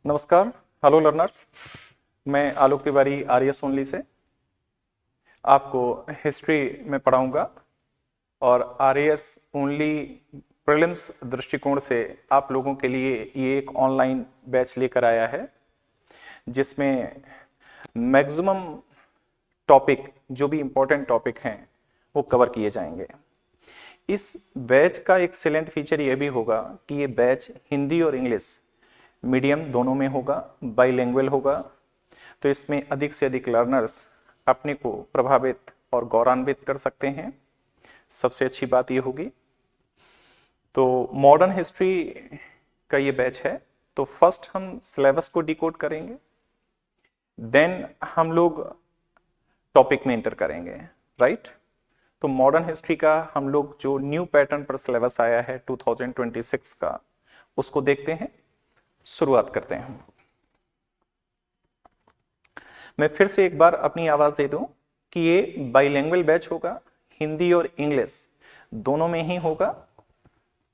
नमस्कार। Hello learners. मैं आलोक Tiwari RS only say आपको हिस्ट्री में पढ़ाऊंगा और आरएस ओनली प्रीलिम्स दृष्टिकोण से आप लोगों के लिए ये एक ऑनलाइन बैच लेकर आया है जिसमें मैक्सिमम टॉपिक जो भी इम्पोर्टेंट टॉपिक हैं वो कवर किए जाएंगे। इस बैच का एक सिलेंट फीचर ये भी होगा कि ये बैच हिंदी और इंग्लिश मीडियम दोनों में होगा, बाईलैंग्वेज होगा, तो इसमें अधिक से अधिक लर्नर्स अपने को प्रभावित और गौरवान्वित कर सकते हैं। सबसे अच्छी बात ये होगी। तो मॉडर्न हिस्ट्री का ये बैच है। तो फर्स्ट हम सिलेबस को डिकोड करेंगे, देन हम लोग टॉपिक में एंटर करेंगे, राइट। तो मॉडर्न हिस्ट्री का हम लोग जो न्यू पैटर्न पर सिलेबस आया है 2026 का, उसको देखते हैं, शुरुआत करते हैं। मैं फिर से एक बार अपनी आवाज दे दूं कि ये बाईलैंग्वेज बैच होगा, हिंदी और इंग्लिश दोनों में ही होगा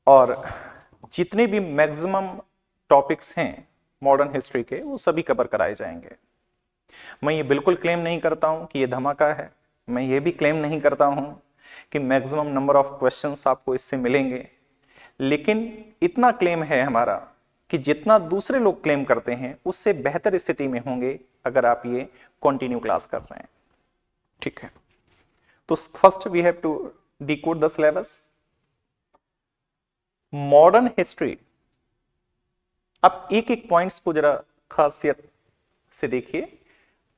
और जितने भी मैक्सिमम टॉपिक्स हैं मॉडर्न हिस्ट्री के वो सभी कवर कराए जाएंगे। मैं ये बिल्कुल क्लेम नहीं करता हूं कि ये धमाका है, मैं ये भी क्लेम नहीं करता हूं कि मैक्सिमम नंबर ऑफ क्वेश्चंस आपको इससे मिलेंगे, लेकिन इतना क्लेम है हमारा कि जितना दूसरे लोग क्लेम करते हैं उससे बेहतर स्थिति में होंगे अगर आप ये कंटिन्यू क्लास कर रहे हैं। ठीक है, तो first we have to decode the syllabus. Modern history, अब एक एक पॉइंट्स को जरा खासियत से देखिए।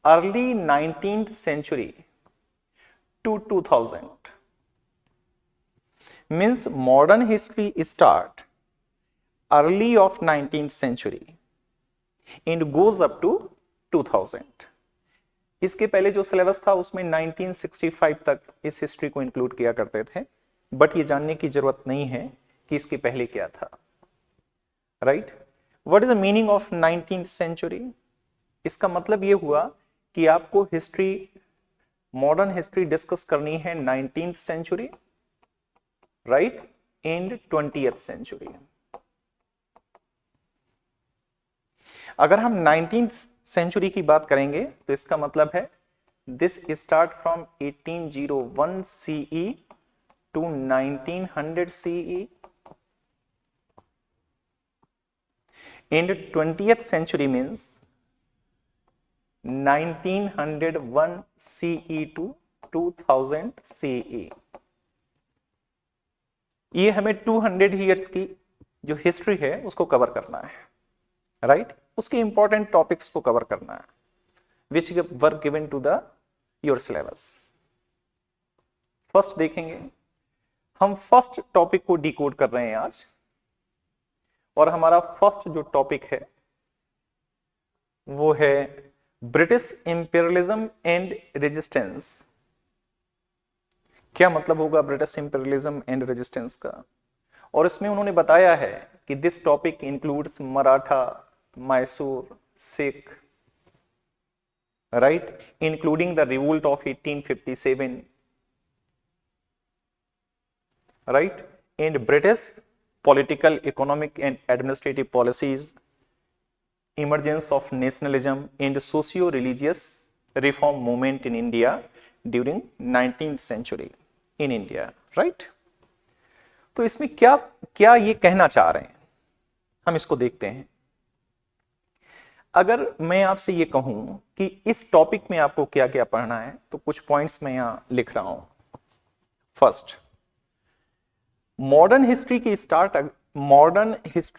Early 19th century to 2000 means modern history start early of 19th century and goes up to 2000। इसके पहले जो सिलेबस था उसमें 1965 तक इस हिस्ट्री को इंक्लूड किया करते थे, बट ये जानने की जरूरत नहीं है कि इसके पहले क्या था, right. What is the meaning of 19th century? इसका मतलब ये हुआ कि आपको हिस्ट्री, मॉडर्न हिस्ट्री डिस्कस करनी है 19th century, right, and 20th century. अगर हम 19th सेंचुरी की बात करेंगे तो इसका मतलब है this start from 1801 CE to 1900 CE and 20th century means 1901 CE to 2000 CE. ये हमें 200 ईयर्स की जो हिस्ट्री है उसको कवर करना है, राइट। उसके इंपॉर्टेंट टॉपिक्स को कवर करना है which were given to the your syllabus. First देखेंगे, हम फर्स्ट टॉपिक को डिकोड कर रहे हैं आज, और हमारा फर्स्ट जो टॉपिक है वो है ब्रिटिश इंपीरियलिज्म एंड रेजिस्टेंस। क्या मतलब होगा ब्रिटिश इंपीरियलिज्म एंड रेजिस्टेंस का? और इसमें उन्होंने बताया है कि this topic includes Maratha, Mysore, Sikh, right, including the revolt of 1857, right, and British political, economic and administrative policies, emergence of nationalism and socio-religious reform movement in India during 19th century in India, right। तो इसमें क्या क्या ये कहना चाह रहे हैं, हम इसको देखते हैं। अगर मैं आपसे ये कहूं कि इस टॉपिक में आपको क्या क्या पढ़ना है, तो कुछ पॉइंट्स मैं यहां लिख रहा हूं। फर्स्ट, मॉडर्न हिस्ट्री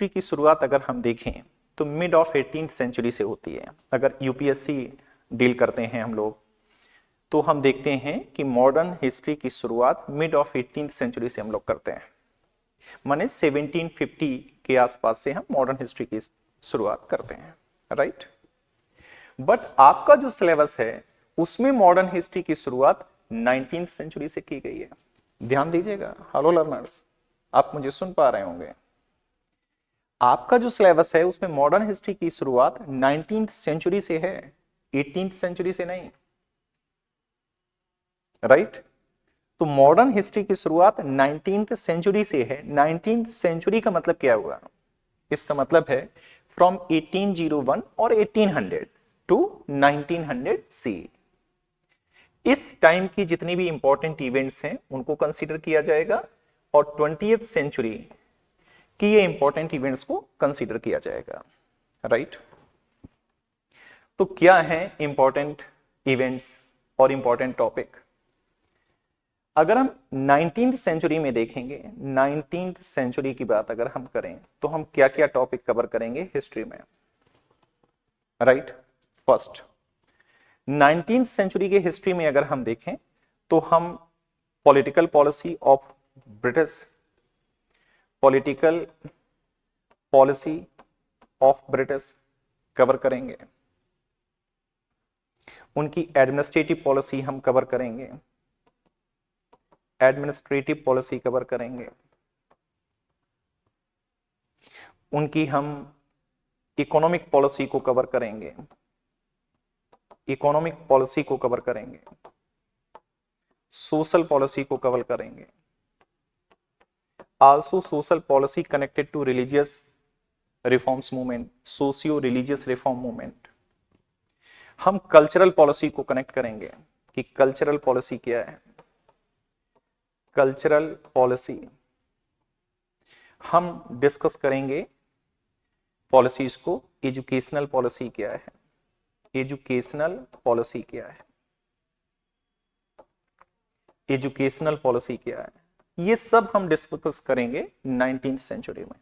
की शुरुआत अगर हम देखें तो मिड ऑफ 18th सेंचुरी से होती है। अगर यूपीएससी डील करते हैं हम लोग तो हम देखते हैं कि मॉडर्न हिस्ट्री की शुरुआत मिड ऑफ 18th सेंचुरी से हम लोग करते हैं, माने 1750 के आसपास से हम मॉडर्न हिस्ट्री की शुरुआत करते हैं, राइट। बट आपका जो सिलेबस है उसमें मॉडर्न हिस्ट्री की शुरुआत 19th सेंचुरी से की गई है। ध्यान दीजिएगा, हेलो लर्नर्स, आप मुझे सुन पा रहे होंगे। आपका जो सिलेबस है उसमें मॉडर्न हिस्ट्री की शुरुआत 19th सेंचुरी से है, 18th सेंचुरी से नहीं, राइट। तो मॉडर्न हिस्ट्री की शुरुआत 19th सेंचुरी से है। 19th सेंचुरी का मतलब क्या हुआ? इसका मतलब है फ्रॉम 1801 और 1800 टू 1900 सी। इस टाइम की जितनी भी इंपॉर्टेंट इवेंट्स हैं उनको कंसीडर किया जाएगा और 20th सेंचुरी की ये इंपॉर्टेंट इवेंट्स को कंसीडर किया जाएगा, राइट। तो क्या है इंपॉर्टेंट इवेंट्स और इंपॉर्टेंट टॉपिक? अगर हम 19th सेंचुरी में देखेंगे, 19th सेंचुरी की बात अगर हम करें तो हम क्या क्या टॉपिक कवर करेंगे हिस्ट्री में, राइट। फर्स्ट, 19th सेंचुरी के हिस्ट्री में अगर हम देखें तो हम political policy of British, political policy of British cover करेंगे, उनकी एडमिनिस्ट्रेटिव पॉलिसी हम कवर करेंगे, एडमिनिस्ट्रेटिव पॉलिसी कवर करेंगे, उनकी हम इकोनॉमिक पॉलिसी को कवर करेंगे, इकोनॉमिक पॉलिसी को कवर करेंगे, सोशल पॉलिसी को कवर करेंगे, also social policy connected to religious reforms movement, socio religious reform movement. हम कल्चरल पॉलिसी को कनेक्ट करेंगे कि कल्चरल पॉलिसी क्या है, कल्चरल पॉलिसी। हम डिस्कस करेंगे पॉलिसीज को, एजुकेशनल पॉलिसी क्या है, एजुकेशनल पॉलिसी क्या है, एजुकेशनल पॉलिसी क्या है, ये सब हम डिस्कस करेंगे 19th सेंचुरी में,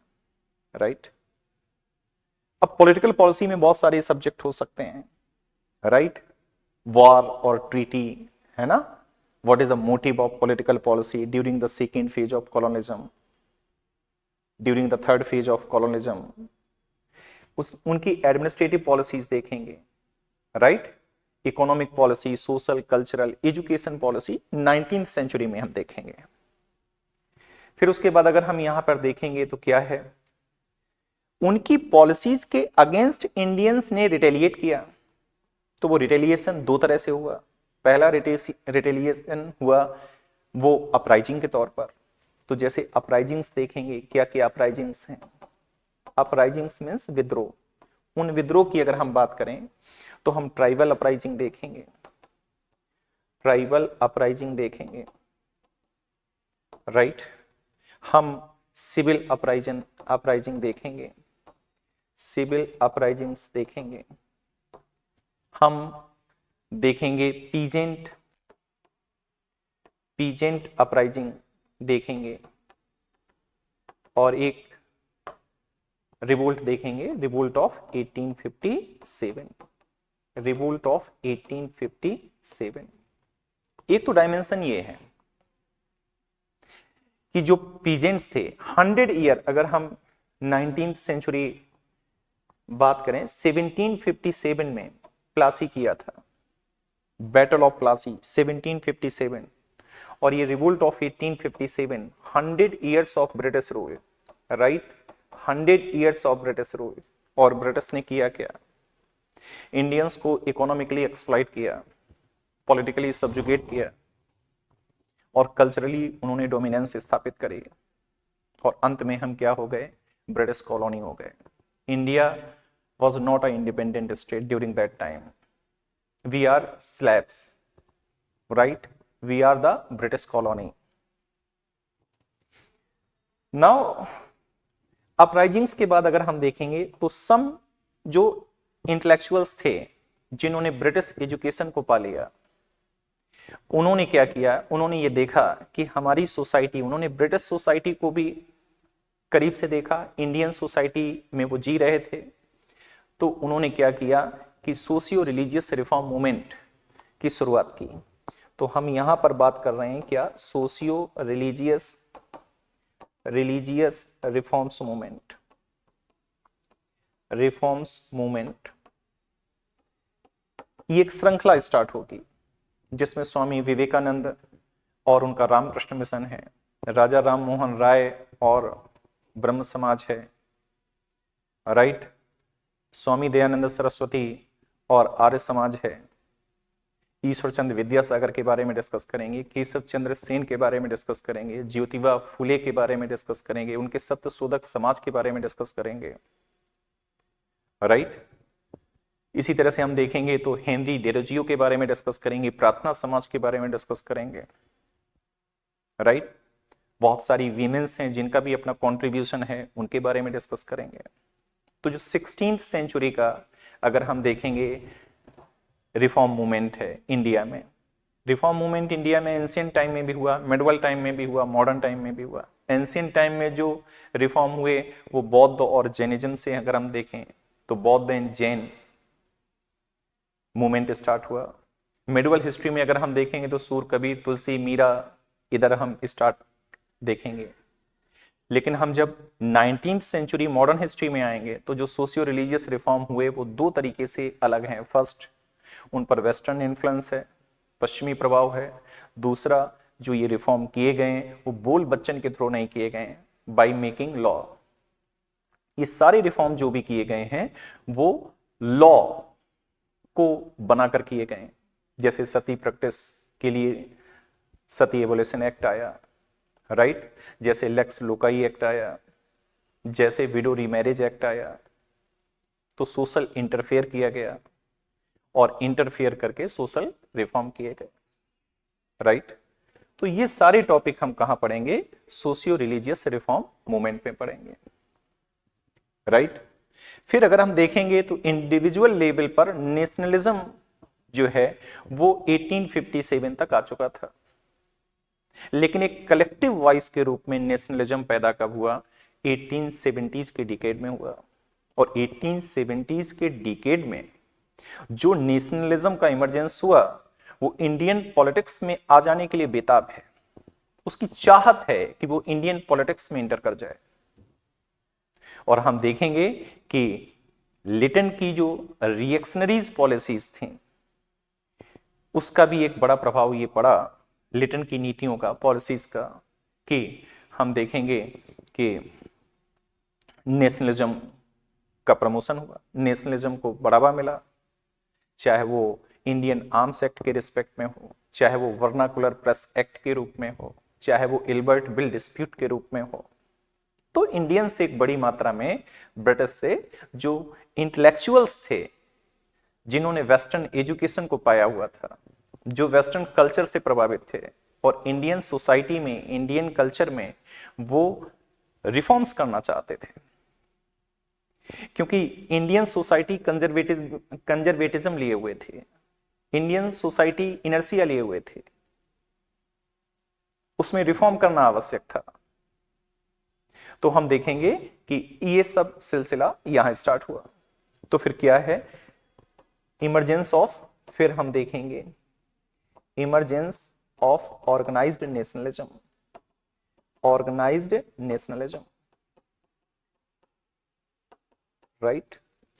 राइट। अब पॉलिटिकल पॉलिसी में बहुत सारे सब्जेक्ट हो सकते हैं, राइट। वॉर और ट्रीटी, है ना। What is the motive of political policy during the second phase of colonialism, during the third phase of colonialism, उनकी एडमिनिस्ट्रेटिव पॉलिसीज देखेंगे, right. Economic policy, social, cultural, education policy 19th century में हम देखेंगे। फिर उसके बाद अगर हम यहां पर देखेंगे तो क्या है, उनकी पॉलिसीज के अगेंस्ट इंडियंस ने रिटेलिएट किया। तो वो रिटेलिएशन दो तरह से हुआ। पहला रिटेलिएशन हुआ वो अपराइजिंग के तौर पर। तो जैसे अपराइजिंग्स देखेंगे, क्या क्या अपराइजिंग्स हैं। अपराइजिंग्स मीन्स विद्रोह। उन विद्रोह की अगर हम बात करें तो हम ट्राइबल अपराइजिंग देखेंगे, ट्राइबल अपराइजिंग देखेंगे, राइट। हम सिविल अपराइजिंग देखेंगे, सिविल अपराइजिंग्स देखेंगे। हम देखेंगे पीजेंट अपराइजिंग देखेंगे, और एक रिवोल्ट देखेंगे, रिवोल्ट ऑफ 1857, रिवोल्ट ऑफ 1857। एक तो डायमेंशन ये है कि जो पीजेंट्स थे 100 ईयर, अगर हम 19th सेंचुरी बात करें, 1757 में प्लासी किया था, बैटल ऑफ प्लासी 1757, और ये revolt of 1857, 100 years of British rule, right. 100 years of British rule. और ब्रिटिश ने किया क्या, इंडियंस को इकोनॉमिकली एक्सप्लॉइट किया, पॉलिटिकली सब्जुगेट किया, और कल्चरली उन्होंने डोमिनेंस स्थापित करी, और अंत में हम क्या हो गए, ब्रिटिश कॉलोनी हो गए। India was not an independent state during that time. We are slaves, right? We are the British colony. Now, uprisings के बाद अगर हम देखेंगे तो सम जो इंटेलेक्चुअल्स थे जिन्होंने ब्रिटिश एजुकेशन को पा लिया, उन्होंने क्या किया, उन्होंने ये देखा कि हमारी सोसाइटी, उन्होंने ब्रिटिश सोसाइटी को भी करीब से देखा, इंडियन सोसाइटी में वो जी रहे थे। तो उन्होंने क्या किया कि सोशियो रिलीजियस रिफॉर्म मूवमेंट की शुरुआत की। तो हम यहां पर बात कर रहे हैं क्या, socio religious reforms movement, reforms movement. ये एक श्रृंखला स्टार्ट होगी जिसमें स्वामी विवेकानंद और उनका रामकृष्ण मिशन है, राजा राम मोहन राय और ब्रह्म समाज है, राइट। स्वामी दयानंद सरस्वती और आर्य समाज है, ईश्वर चंद्र विद्यासागर के बारे में डिस्कस करेंगे, केशव चंद्र सेन के बारे में डिस्कस करेंगे, ज्योतिबा फुले के बारे में डिस्कस करेंगे, उनके सत्यशोधक समाज के बारे में डिस्कस करेंगे, राइट। इसी तरह से हम देखेंगे तो हेनरी डेरोजियो के बारे में डिस्कस करेंगे, प्रार्थना समाज के बारे में डिस्कस करेंगे, राइट। बहुत सारी वीमेंस हैं जिनका भी अपना कंट्रीब्यूशन है, उनके बारे में डिस्कस करेंगे। तो जो 16th सेंचुरी का अगर हम देखेंगे रिफॉर्म मूवमेंट है इंडिया में, रिफॉर्म मूवमेंट इंडिया में एंशियंट टाइम में भी हुआ, मिडवल टाइम में भी हुआ, मॉडर्न टाइम में भी हुआ। एंशियंट टाइम में जो रिफॉर्म हुए वो बौद्ध और जैनिज्म से अगर हम देखें तो बौद्ध एंड जैन मूवमेंट स्टार्ट हुआ। मिडवल हिस्ट्री में अगर हम देखेंगे तो सूर, कबीर, तुलसी, मीरा, इधर हम स्टार्ट देखेंगे। लेकिन हम जब 19th सेंचुरी मॉडर्न हिस्ट्री में आएंगे तो जो सोशियो रिलीजियस रिफॉर्म हुए वो दो तरीके से अलग हैं। फर्स्ट, उन पर वेस्टर्न इन्फ्लुएंस है, पश्चिमी प्रभाव है। दूसरा, जो ये रिफॉर्म किए गए वो बोल बच्चन के थ्रू नहीं किए गए, बाय मेकिंग लॉ। ये सारे रिफॉर्म जो भी किए गए हैं वो लॉ को बनाकर किए गए। जैसे सती प्रैक्टिस के लिए सती एबोलिशन एक्ट आया, राइट। जैसे लेक्स लोकाई एक्ट आया, जैसे विडो रीमैरिज एक्ट आया। तो सोशल इंटरफेयर किया गया और इंटरफेयर करके सोशल रिफॉर्म किए गए, राइट। तो ये सारे टॉपिक हम कहां पढ़ेंगे? सोशियो रिलीजियस रिफॉर्म मूवमेंट में पढ़ेंगे, राइट। फिर अगर हम देखेंगे तो इंडिविजुअल लेवल पर नेशनलिज्म जो है वो 1857 तक आ चुका था। लेकिन एक कलेक्टिव वॉइस के रूप में नेशनलिज्म पैदा कब हुआ? 1870s के डिकेड में हुआ। और 1870s के डिकेड में जो नेशनलिज्म का इमरजेंस हुआ वो इंडियन पॉलिटिक्स में आ जाने के लिए बेताब है। उसकी चाहत है कि वो इंडियन पॉलिटिक्स में इंटर कर जाए। और हम देखेंगे कि लिटन की जो रिएक्शनरीज पॉलिसीज थी उसका भी एक बड़ा प्रभाव ये पड़ा, लिटन की नीतियों का, पॉलिसीज का, कि हम देखेंगे कि नेशनलिज्म का प्रमोशन हुआ, नेशनलिज्म को बढ़ावा मिला। चाहे वो इंडियन आर्म्स एक्ट के रिस्पेक्ट में हो, चाहे वो वर्नाकुलर प्रेस एक्ट के रूप में हो, चाहे वो इल्बर्ट बिल डिस्प्यूट के रूप में हो। तो इंडियंस एक बड़ी मात्रा में ब्रिटिश से जो इंटेलेक्चुअल्स थे, जिन्होंने वेस्टर्न एजुकेशन को पाया हुआ था, जो वेस्टर्न कल्चर से प्रभावित थे और इंडियन सोसाइटी में, इंडियन कल्चर में वो रिफॉर्म्स करना चाहते थे। क्योंकि इंडियन सोसाइटी कंजर्वेटिज्म लिए हुए थे, इंडियन सोसाइटी इनर्सिया लिए हुए थे, उसमें रिफॉर्म करना आवश्यक था। तो हम देखेंगे कि ये सब सिलसिला यहां स्टार्ट हुआ। तो फिर क्या है? इमरजेंस ऑफ, फिर हम देखेंगे emergence of organised nationalism, organised nationalism, right.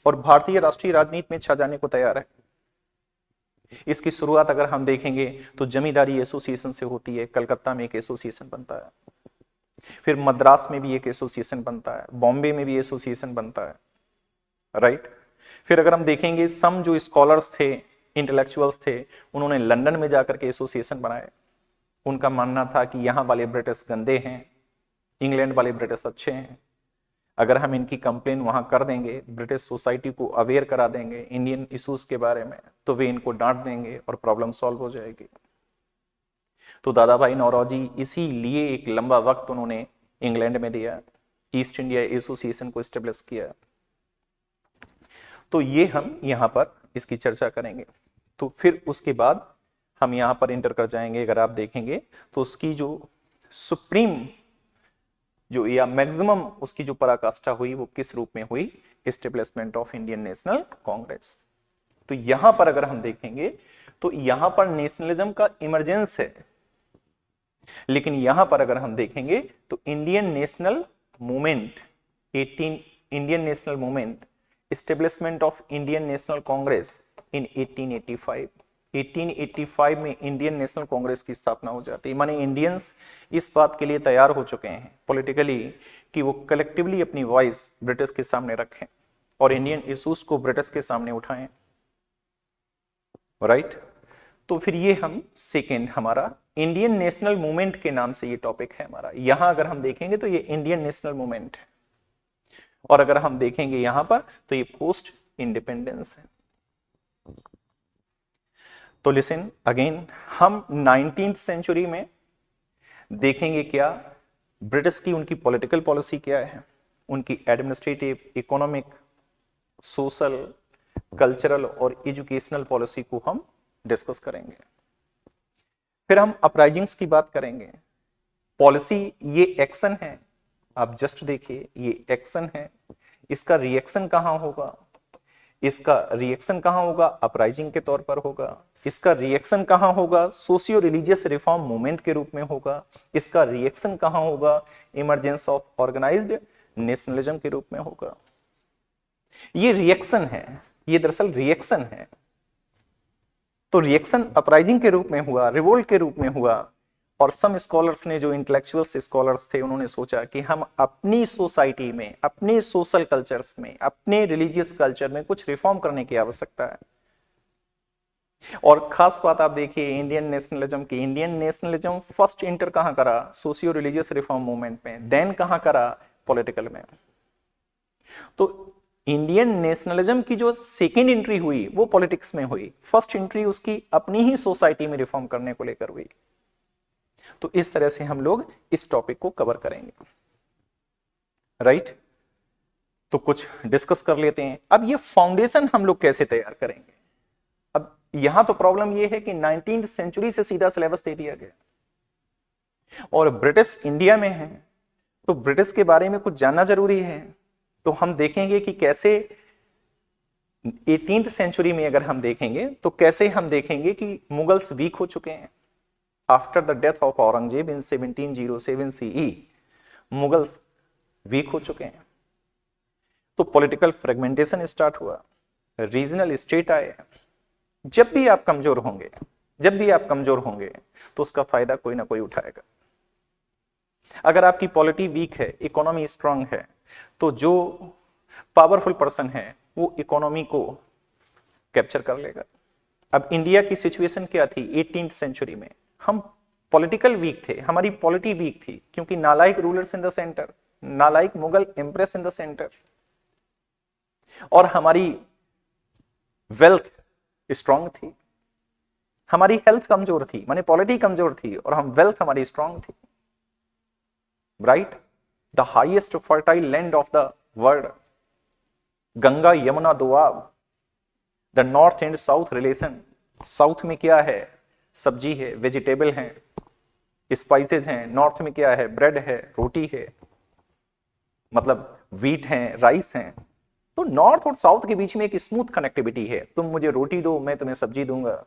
और भारतीय राष्ट्रीय राजनीति में छा जाने को तैयार है। इसकी शुरुआत अगर हम देखेंगे तो जमींदारी एसोसिएशन से होती है। कलकत्ता में एक एसोसिएशन बनता है, फिर मद्रास में भी एक एसोसिएशन बनता है, बॉम्बे में भी एसोसिएशन बनता है, राइट। फिर अगर हम देखेंगे सम जो स्कॉलर्स थे, इंटेलेक्चुअल्स थे, उन्होंने लंदन में जाकर के एसोसिएशन बनाए। उनका मानना था कि यहां वाले ब्रिटिश गंदे हैं, इंग्लैंड वाले ब्रिटिश अच्छे हैं। अगर हम इनकी कंप्लेन वहां कर देंगे, ब्रिटिश सोसाइटी को अवेयर करा देंगे इंडियन इश्यूज के बारे में, तो वे इनको डांट देंगे और प्रॉब्लम सॉल्व हो जाएगी। तो दादा भाई नौरोजी इसीलिए एक लंबा वक्त उन्होंने इंग्लैंड में दिया, ईस्ट इंडिया एसोसिएशन को स्टेब्लिश किया। तो ये हम यहां पर इसकी चर्चा करेंगे। तो फिर उसके बाद हम यहां पर इंटर कर जाएंगे। अगर आप देखेंगे तो उसकी जो सुप्रीम जो या मैक्सिमम उसकी जो पराकाष्ठा हुई वो किस रूप में हुई? Establishment of Indian National Congress. तो यहां पर अगर हम देखेंगे तो यहां पर नेशनलिज्म का इमरजेंस है। लेकिन यहां पर अगर हम देखेंगे तो Indian national movement, Indian national movement, establishment of Indian National Congress in 1885, 1885 में इंडियन नेशनल कांग्रेस की स्थापना हो जाती है। माने इंडियंस इस बात के लिए तैयार हो चुके हैं पॉलिटिकली कि वो कलेक्टिवली अपनी वॉइस ब्रिटिश के सामने रखें और इंडियन इश्यूज को ब्रिटिश के सामने उठाएं, राइट। तो फिर ये हम सेकेंड हमारा इंडियन नेशनल मूवमेंट के नाम से ये टॉपिक है हमारा। यहां अगर हम देखेंगे तो ये इंडियन नेशनल मूवमेंट है। और अगर हम देखेंगे यहां पर तो ये पोस्ट इंडिपेंडेंस है। तो लिसन अगेन, हम 19th सेंचुरी में देखेंगे क्या ब्रिटिश की उनकी पॉलिटिकल पॉलिसी क्या है, उनकी एडमिनिस्ट्रेटिव, इकोनॉमिक, सोशल, कल्चरल और एजुकेशनल पॉलिसी को हम डिस्कस करेंगे। फिर हम अपराइजिंग्स की बात करेंगे। पॉलिसी ये एक्शन है, आप जस्ट देखिए ये एक्शन है, इसका रिएक्शन कहां होगा, इसका रिएक्शन कहां होगा, अपराइजिंग के तौर पर होगा। इसका रिएक्शन कहां होगा, सोशियो रिलीजियस रिफॉर्म मूवमेंट के रूप में होगा। इसका रिएक्शन कहां होगा, इमरजेंस ऑफ ऑर्गेनाइज्ड नेशनलिज्म के रूप में होगा। ये रिएक्शन है, ये दरअसल रिएक्शन है। तो रिएक्शन अपराइजिंग के रूप में हुआ, रिवोल्ट के रूप में हुआ। और सम स्कॉलर्स ने, जो इंटेलेक्चुअल्स स्कॉलर्स थे, उन्होंने सोचा कि हम अपनी सोसाइटी में, अपने सोशल कल्चर्स में, अपने रिलीजियस कल्चर में कुछ रिफॉर्म करने की आवश्यकता है। और खास बात आप देखिए इंडियन नेशनलिज्म की, इंडियन नेशनलिज्म फर्स्ट इंटर कहां करा, सोशियो रिलीजियस रिफॉर्म मूवमेंट में, देन कहां करा, पॉलिटिकल में। तो इंडियन नेशनलिज्म की जो सेकेंड एंट्री हुई वो पॉलिटिक्स में हुई, फर्स्ट एंट्री उसकी अपनी ही सोसाइटी में रिफॉर्म करने को लेकर हुई। तो इस तरह से हम लोग इस टॉपिक को कवर करेंगे, राइट। तो कुछ डिस्कस कर लेते हैं। अब ये फाउंडेशन हम लोग कैसे तैयार करेंगे। अब यहां तो प्रॉब्लम ये है कि 19th सेंचुरी से सीधा सिलेबस दे दिया गया और ब्रिटिश इंडिया में है, तो ब्रिटिश के बारे में कुछ जानना जरूरी है। तो हम देखेंगे कि कैसे 18th सेंचुरी में अगर हम देखेंगे तो कैसे हम देखेंगे कि मुगल्स वीक हो चुके हैं। After the death of Aurangzeb in 1707 CE Mughals weak हो चुके हैं। तो पॉलिटिकल फ्रेगमेंटेशन स्टार्ट हुआ, रीजनल स्टेट आए। जब भी आप कमजोर होंगे, जब भी आप कमजोर होंगे तो उसका फायदा कोई ना कोई उठाएगा। अगर आपकी पॉलिटी वीक है, इकोनॉमी स्ट्रांग है, तो जो पावरफुल पर्सन है वो इकोनॉमी को कैप्चर कर लेगा। अब इंडिया की सिचुएशन क्या थी 18th सेंचुरी में, हम पॉलिटिकल वीक थे, हमारी पॉलिटी वीक थी, क्योंकि नालायक रूलर्स इन द सेंटर, नालायक Mughal empress in the centre, और हमारी वेल्थ स्ट्रांग थी, हमारी हेल्थ कमजोर थी, माने पॉलिटी कमजोर थी और हम वेल्थ हमारी स्ट्रांग थी, right. The highest fertile land of the world, Ganga Yamuna Doab, the north and south relation. South में क्या है, सब्जी है, वेजिटेबल है, स्पाइसेस हैं। नॉर्थ में क्या है, ब्रेड है, रोटी है, मतलब व्हीट है, राइस है। तो नॉर्थ और साउथ के बीच में एक स्मूथ कनेक्टिविटी है। तुम मुझे रोटी दो, मैं तुम्हें सब्जी दूंगा,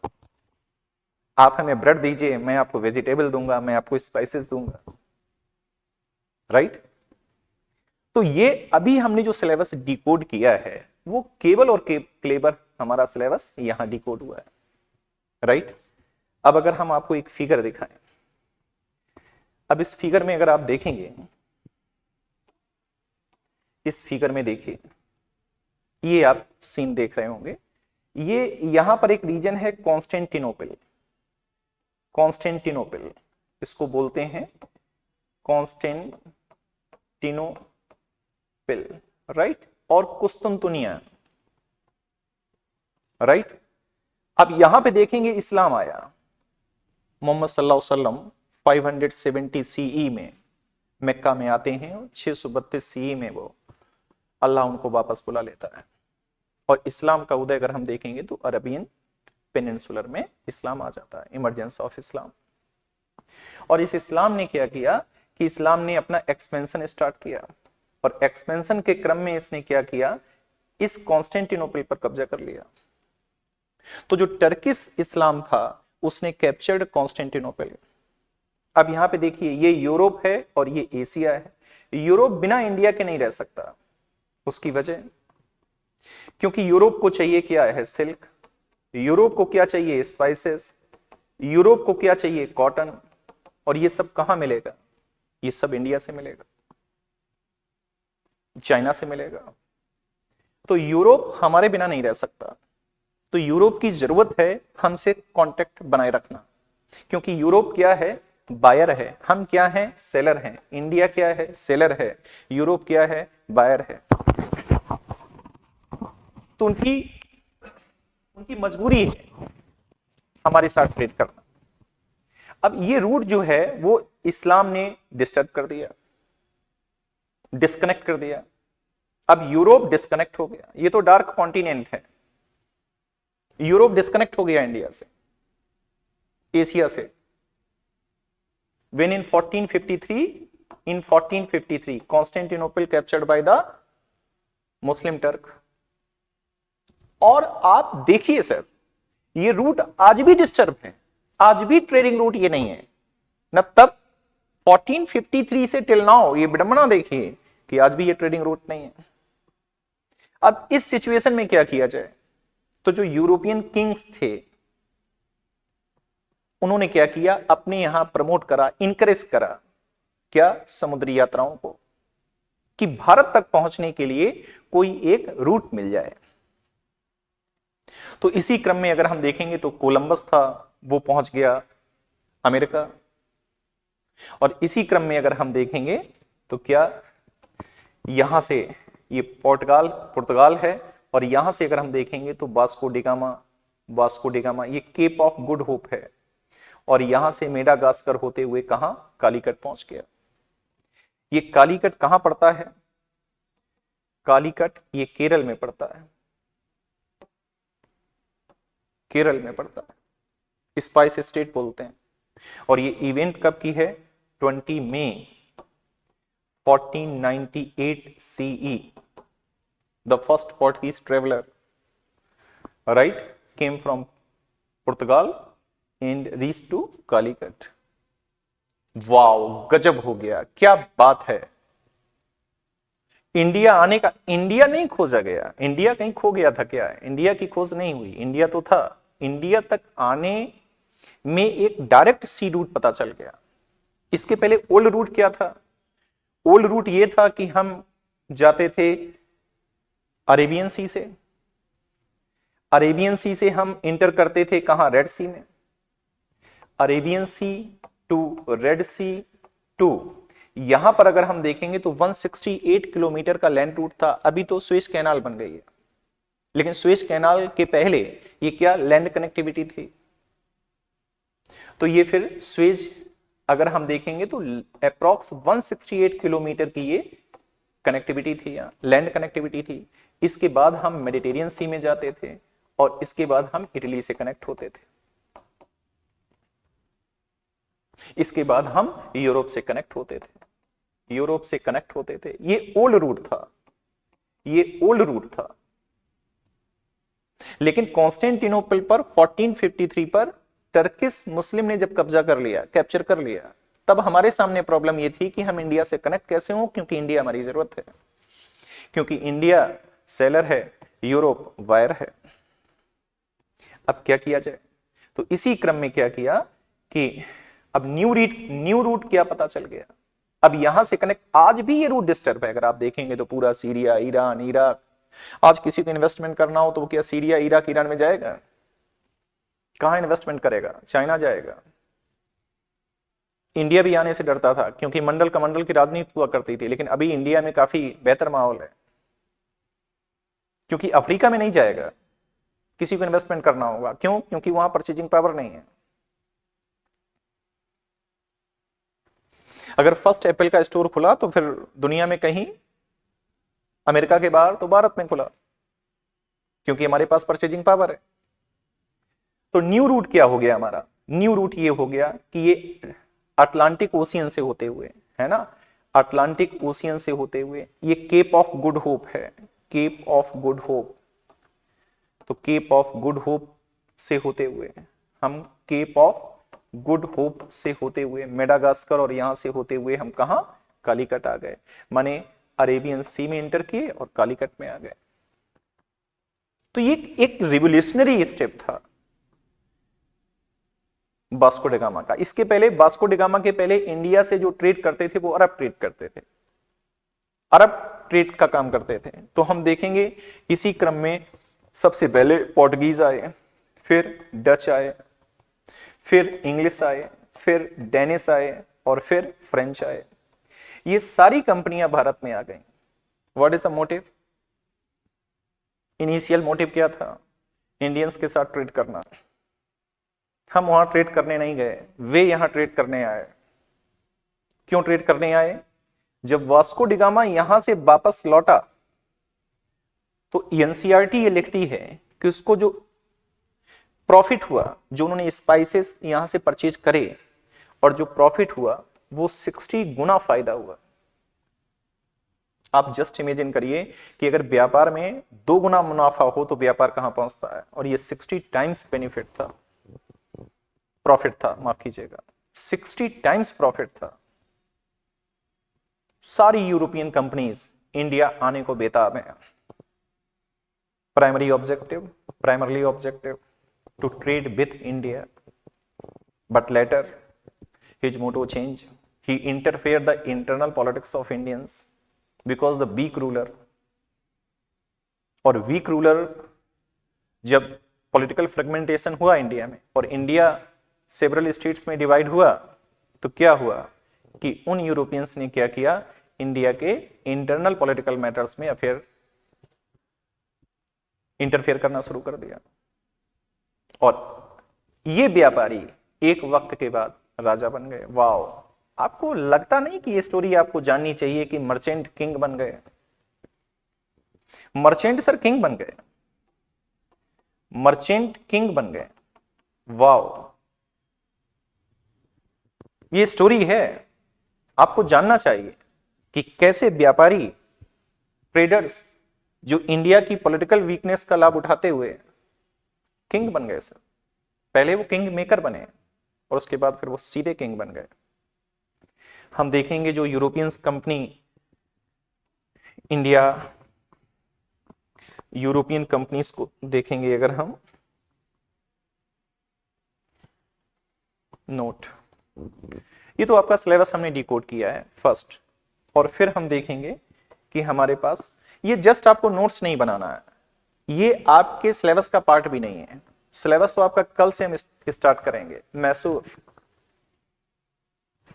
आप हमें ब्रेड दीजिए, मैं आपको वेजिटेबल दूंगा, मैं आपको स्पाइसेस दूंगा, राइट। तो ये अभी हमने जो सिलेबस डिकोड किया है वो केबल और क्लेबर हमारा सिलेबस यहां डिकोड हुआ है, राइट। अब अगर हम आपको एक फिगर दिखाएं, अब इस फिगर में अगर आप देखेंगे, इस फिगर में देखिए, ये आप सीन देख रहे होंगे, ये यहां पर एक रीजन है कॉन्स्टेंटिनोपल। कॉन्स्टेंटिनोपल इसको बोलते हैं कॉन्स्टेंटिनोपल, राइट, और कुस्तुनतुनिया, राइट। अब यहां पे देखेंगे इस्लाम आया, मोहम्मद सल्लल्लाहु अलैहि वसल्लम 570 CE में मक्का में आते हैं और 632 CE में वो अल्लाह उनको वापस बुला लेता है। और इस्लाम का उदय अगर हम देखेंगे तो अरबियन पेनिनसुलर में इस्लाम आ जाता है, इमरजेंस ऑफ इस्लाम। और इस इस्लाम ने क्या किया कि इस्लाम ने अपना एक्सपेंशन स्टार्ट किया, और एक्सपेंशन के क्रम में इसने क्या किया, इस कॉन्स्टेंटिनोपल पर कब्जा कर लिया। तो जो टर्किश इस्लाम था उसने कैप्चर्ड कॉन्स्टेंटिनोपल। अब यहां पे देखिए, ये यूरोप है और ये एशिया है। यूरोप बिना इंडिया के नहीं रह सकता। उसकी वजह, क्योंकि यूरोप को चाहिए क्या है, सिल्क, यूरोप को क्या चाहिए, स्पाइसेस, यूरोप को क्या चाहिए, कॉटन, और ये सब कहां मिलेगा, ये सब इंडिया से मिलेगा, चाइना से मिलेगा। तो यूरोप हमारे बिना नहीं रह सकता। तो यूरोप की जरूरत है हमसे कांटेक्ट बनाए रखना, क्योंकि यूरोप क्या है, बायर है, हम क्या हैं, सेलर हैं। इंडिया क्या है, सेलर है, यूरोप क्या है, बायर है। तो उनकी उनकी मजबूरी है हमारे साथ ट्रेड करना। अब ये रूट जो है वो इस्लाम ने डिस्टर्ब कर दिया, डिस्कनेक्ट कर दिया। अब यूरोप डिस्कनेक्ट हो गया, ये तो डार्क कॉन्टिनेंट है। यूरोप डिस्कनेक्ट हो गया इंडिया से, एशिया से। When in 1453 Constantinople captured by the Muslim Turk. और आप देखिए सर, ये रूट आज भी डिस्टर्ब है, आज भी ट्रेडिंग रूट ये नहीं है ना। तब 1453 से टिल नाउ ये विडंबना देखिए कि आज भी ये ट्रेडिंग रूट नहीं है। अब इस सिचुएशन में क्या किया जाए? तो जो यूरोपियन किंग्स थे उन्होंने क्या किया, अपने यहां प्रमोट करा, इंकरेज करा क्या, समुद्री यात्राओं को, कि भारत तक पहुंचने के लिए कोई एक रूट मिल जाए। तो इसी क्रम में अगर हम देखेंगे तो कोलंबस था, वो पहुंच गया अमेरिका। और इसी क्रम में अगर हम देखेंगे तो क्या, यहां से ये पुर्तगाल है, और यहां से अगर हम देखेंगे तो वास्को डिगामा ये केप ऑफ गुड होप है, और यहां से मेडागास्कर होते हुए कहां, कालीकट पहुंच गया। ये कालीकट कहां पड़ता है? कालीकट ये केरल में पड़ता है, केरल में पड़ता है, स्पाइस स्टेट बोलते हैं। और ये इवेंट कब की है? 20 मई 1498 CE। The first Portuguese traveller came from Portugal and reached to Calicut. Wow, गजब हो गया, क्या बात है। इंडिया आने का, इंडिया नहीं खोजा गया, इंडिया कहीं खो गया था क्या? इंडिया की खोज नहीं हुई, इंडिया तो था। इंडिया तक आने में एक डायरेक्ट सी रूट पता चल गया। इसके पहले ओल्ड रूट क्या था? ओल्ड रूट ये था कि हम जाते थे अरेबियन सी से, अरेबियन सी से हम इंटर करते थे कहां, रेड सी में। Arabian Sea to Red Sea to, यहां पर अगर हम देखेंगे तो 168 किलोमीटर का लैंड रूट था। अभी तो स्वेज कैनाल बन गई है, लेकिन स्वेज कैनाल के पहले ये क्या, लैंड कनेक्टिविटी थी। तो ये फिर स्वेज अगर हम देखेंगे तो अप्रॉक्स 168 किलोमीटर की ये कनेक्टिविटी थी, यहां लैंड कनेक्टिविटी थी। इसके बाद हम मेडिटेरियन सी में जाते थे, और इसके बाद हम इटली से कनेक्ट होते थे, इसके बाद हम यूरोप से कनेक्ट होते थे, यूरोप से कनेक्ट होते थे। ये ओल्ड रूट था, ये ओल्ड रूट था। लेकिन कॉन्स्टेंटिनोपल पर 1453 पर टर्किश मुस्लिम ने जब कब्जा कर लिया, कैप्चर कर लिया, तब हमारे सामने प्रॉब्लम यह थी कि हम इंडिया से कनेक्ट कैसे हों, क्योंकि इंडिया हमारी जरूरत है, क्योंकि इंडिया सेलर है, यूरोप वायर है। अब क्या किया जाए? तो इसी क्रम में क्या किया कि अब न्यू रूट क्या पता चल गया। अब यहां से कनेक्ट, आज भी ये रूट डिस्टर्ब है। अगर आप देखेंगे तो पूरा सीरिया, ईरान, इराक, आज किसी को इन्वेस्टमेंट करना हो तो वो क्या सीरिया, इराक, ईरान में जाएगा? कहां इन्वेस्टमेंट करेगा? चाइना जाएगा। इंडिया भी आने से डरता था, क्योंकि मंडल कमंडल की राजनीति हुआ करती थी, लेकिन अभी इंडिया में काफी बेहतर माहौल है, क्योंकि अफ्रीका में नहीं जाएगा किसी को इन्वेस्टमेंट करना होगा। क्यों? क्योंकि वहां परचेजिंग पावर नहीं है। अगर फर्स्ट एप्पल का स्टोर खुला तो फिर दुनिया में कहीं, अमेरिका के बाहर तो भारत में खुला, क्योंकि हमारे पास परचेजिंग पावर है। तो न्यू रूट क्या हो गया हमारा? न्यू रूट ये हो गया कि ये अटलांटिक ओशियन से होते हुए, है ना, अटलांटिक ओशियन से होते हुए ये केप ऑफ गुड होप है, केप ऑफ गुड होप। तो केप ऑफ गुड होप से होते हुए हम, केप ऑफ गुड होप से होते हुए मेडागास्कर, और यहां से होते हुए हम कहां, कालीकट आ गए। माने अरेबियन सी में इंटर किए और कालीकट में आ गए। तो ये एक रिवोल्यूशनरी स्टेप था वास्को डी गामा का। इसके पहले, वास्को डी गामा के पहले इंडिया से जो ट्रेड करते थे वो अरब ट्रेड करते थे, अरब ट्रेड का काम करते थे। तो हम देखेंगे इसी क्रम में सबसे पहले पोर्टुगीज आए, फिर डच आए, फिर इंग्लिश आए, फिर डेनिश आए, और फिर फ्रेंच आए। ये सारी कंपनियां भारत में आ गई। What is the motive? Initial motive क्या था? इंडियंस के साथ ट्रेड करना। हम वहां ट्रेड करने नहीं गए, वे यहां ट्रेड करने आए। क्यों ट्रेड करने आए? जब वास्को डिगामा यहां से वापस लौटा तो एनसीईआरटी ये लिखती है कि उसको जो प्रॉफिट हुआ, जो उन्होंने स्पाइसेस यहां से परचेज करे और जो प्रॉफिट हुआ वो 60 गुना फायदा हुआ। आप जस्ट इमेजिन करिए कि अगर व्यापार में 2 गुना मुनाफा हो तो व्यापार कहां पहुंचता है, और ये 60 टाइम्स बेनिफिट था, प्रॉफिट था, माफ कीजिएगा, 60 टाइम्स प्रॉफिट था। सारी यूरोपियन कंपनीज इंडिया आने को बेताब हैं। Primarily objective to trade with India, but later his motto changed. He interfered the internal politics of Indians because the weak ruler, और वीक रूलर जब पॉलिटिकल फ्रेगमेंटेशन हुआ India में और इंडिया सेवरल स्टेट्स में डिवाइड हुआ, तो क्या हुआ कि उन यूरोपियंस ने क्या किया, इंडिया के इंटरनल पॉलिटिकल मैटर्स में अफेयर इंटरफेयर करना शुरू कर दिया। और ये व्यापारी एक वक्त के बाद राजा बन गए। वाओ, आपको लगता नहीं कि ये स्टोरी आपको जाननी चाहिए कि मर्चेंट किंग बन गए? मर्चेंट सर किंग बन गए, मर्चेंट किंग बन गए। वाओ, ये स्टोरी है, आपको जानना चाहिए कि कैसे व्यापारी ट्रेडर्स जो इंडिया की पॉलिटिकल वीकनेस का लाभ उठाते हुए किंग बन गए। सर पहले वो किंग मेकर बने और उसके बाद फिर वो सीधे किंग बन गए। हम देखेंगे जो Europeans company India, European companies को देखेंगे अगर हम, नोट, ये तो आपका सिलेबस हमने डिकोड किया है फर्स्ट, और फिर हम देखेंगे कि हमारे पास ये जस्ट आपको नोट्स नहीं बनाना है, ये आपके सिलेबस का पार्ट भी नहीं है। सिलेबस तो आपका कल से हम स्टार्ट करेंगे। मैसूर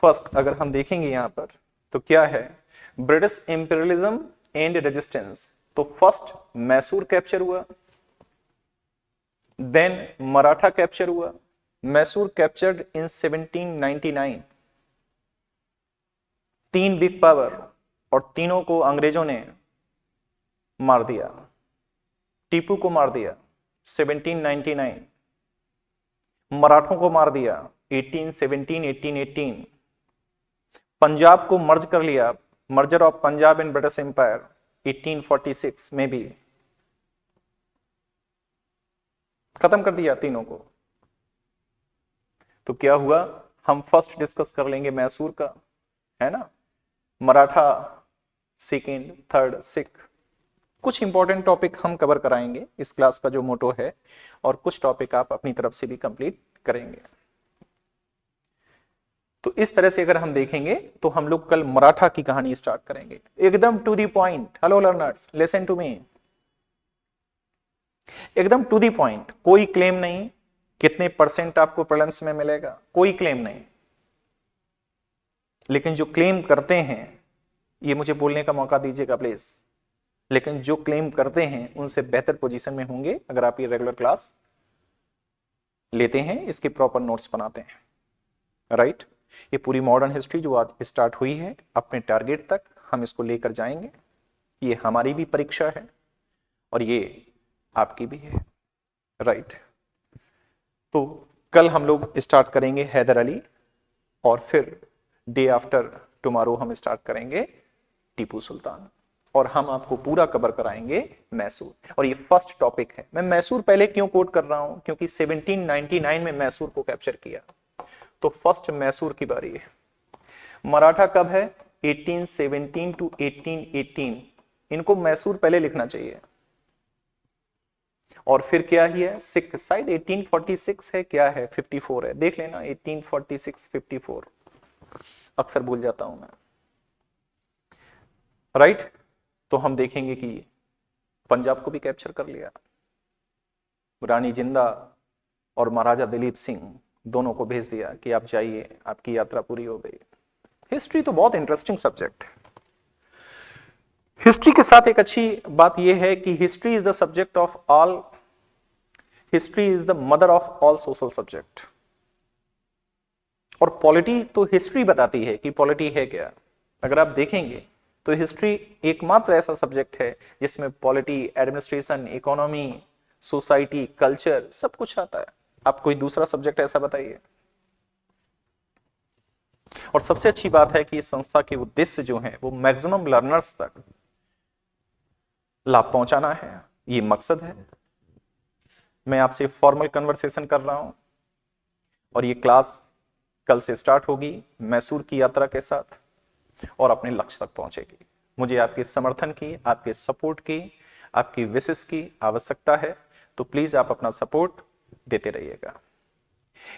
फर्स्ट अगर हम देखेंगे यहां पर तो क्या है, ब्रिटिश इंपीरियलिज्म एंड रेजिस्टेंस। तो फर्स्ट मैसूर कैप्चर हुआ, देन मराठा कैप्चर हुआ। Mysore captured in 1799। 3 big power और तीनों को अंग्रेजों ने मार दिया। टीपू को मार दिया 1799, मराठों को मार दिया 1817 1818, पंजाब को मर्ज कर लिया, merger of Punjab and British Empire 1846 में भी खत्म कर दिया तीनों को। तो क्या हुआ, हम फर्स्ट डिस्कस कर लेंगे मैसूर का, है ना, मराठा सेकेंड, थर्ड, सिख। कुछ इंपॉर्टेंट टॉपिक हम कवर कराएंगे, इस क्लास का जो मोटो है, और कुछ टॉपिक आप अपनी तरफ से भी कंप्लीट करेंगे। तो इस तरह से अगर हम देखेंगे तो हम लोग कल मराठा की कहानी स्टार्ट करेंगे, एकदम to the point. Hello learners, listen to me, एकदम टू दी पॉइंट, कोई क्लेम नहीं कितने परसेंट आपको प्रीलिम्स में मिलेगा, कोई क्लेम नहीं। लेकिन जो क्लेम करते हैं, ये मुझे बोलने का मौका दीजिएगा प्लीज, लेकिन जो क्लेम करते हैं उनसे बेहतर पोजीशन में होंगे अगर आप ये रेगुलर क्लास लेते हैं, इसके प्रॉपर नोट्स बनाते हैं, राइट। ये पूरी मॉडर्न हिस्ट्री जो आज स्टार्ट हुई है, अपने टारगेट तक हम इसको लेकर जाएंगे। ये हमारी भी परीक्षा है और ये आपकी भी है, राइट। तो कल हम लोग स्टार्ट करेंगे हैदर अली, और फिर डे आफ्टर टुमारो हम स्टार्ट करेंगे टीपू सुल्तान, और हम आपको पूरा कवर कराएंगे मैसूर। और ये फर्स्ट टॉपिक है। मैं मैसूर पहले क्यों कोट कर रहा हूं, क्योंकि 1799 में मैसूर को कैप्चर किया, तो फर्स्ट मैसूर की बारी है। मराठा कब है, 1817 टू 1818, इनको मैसूर पहले लिखना चाहिए। और फिर क्या ही है, सिख शायद 1846 है, क्या है 54 है, देख लेना 1846 54, अक्सर भूल जाता हूं मैं, राइट। तो हम देखेंगे कि पंजाब को भी कैप्चर कर लिया, रानी जिंदा और महाराजा दिलीप सिंह दोनों को भेज दिया कि आप जाइए, आपकी यात्रा पूरी हो गई। हिस्ट्री तो बहुत इंटरेस्टिंग सब्जेक्ट है। हिस्ट्री के साथ एक अच्छी बात यह है कि history is the subject of all, history is the mother of all social subject. और पॉलिटी तो हिस्ट्री बताती है कि पॉलिटी है क्या। अगर आप देखेंगे तो हिस्ट्री एकमात्र ऐसा सब्जेक्ट है जिसमें polity, administration, economy, society, culture सब कुछ आता है। आप कोई दूसरा सब्जेक्ट ऐसा बताइए। और सबसे अच्छी बात है कि इस संस्था के उद्देश्य जो है वो मैक्सिमम लर्नर्स तक लाभ पहुंचाना है, ये मकसद है। मैं आपसे फॉर्मल कन्वर्सेशन कर रहा हूं और ये क्लास कल से स्टार्ट होगी मैसूर की यात्रा के साथ और अपने लक्ष्य तक पहुंचेगी। मुझे आपके समर्थन की, आपके सपोर्ट की, आपकी विशेष की आवश्यकता है, तो प्लीज आप अपना सपोर्ट देते रहिएगा।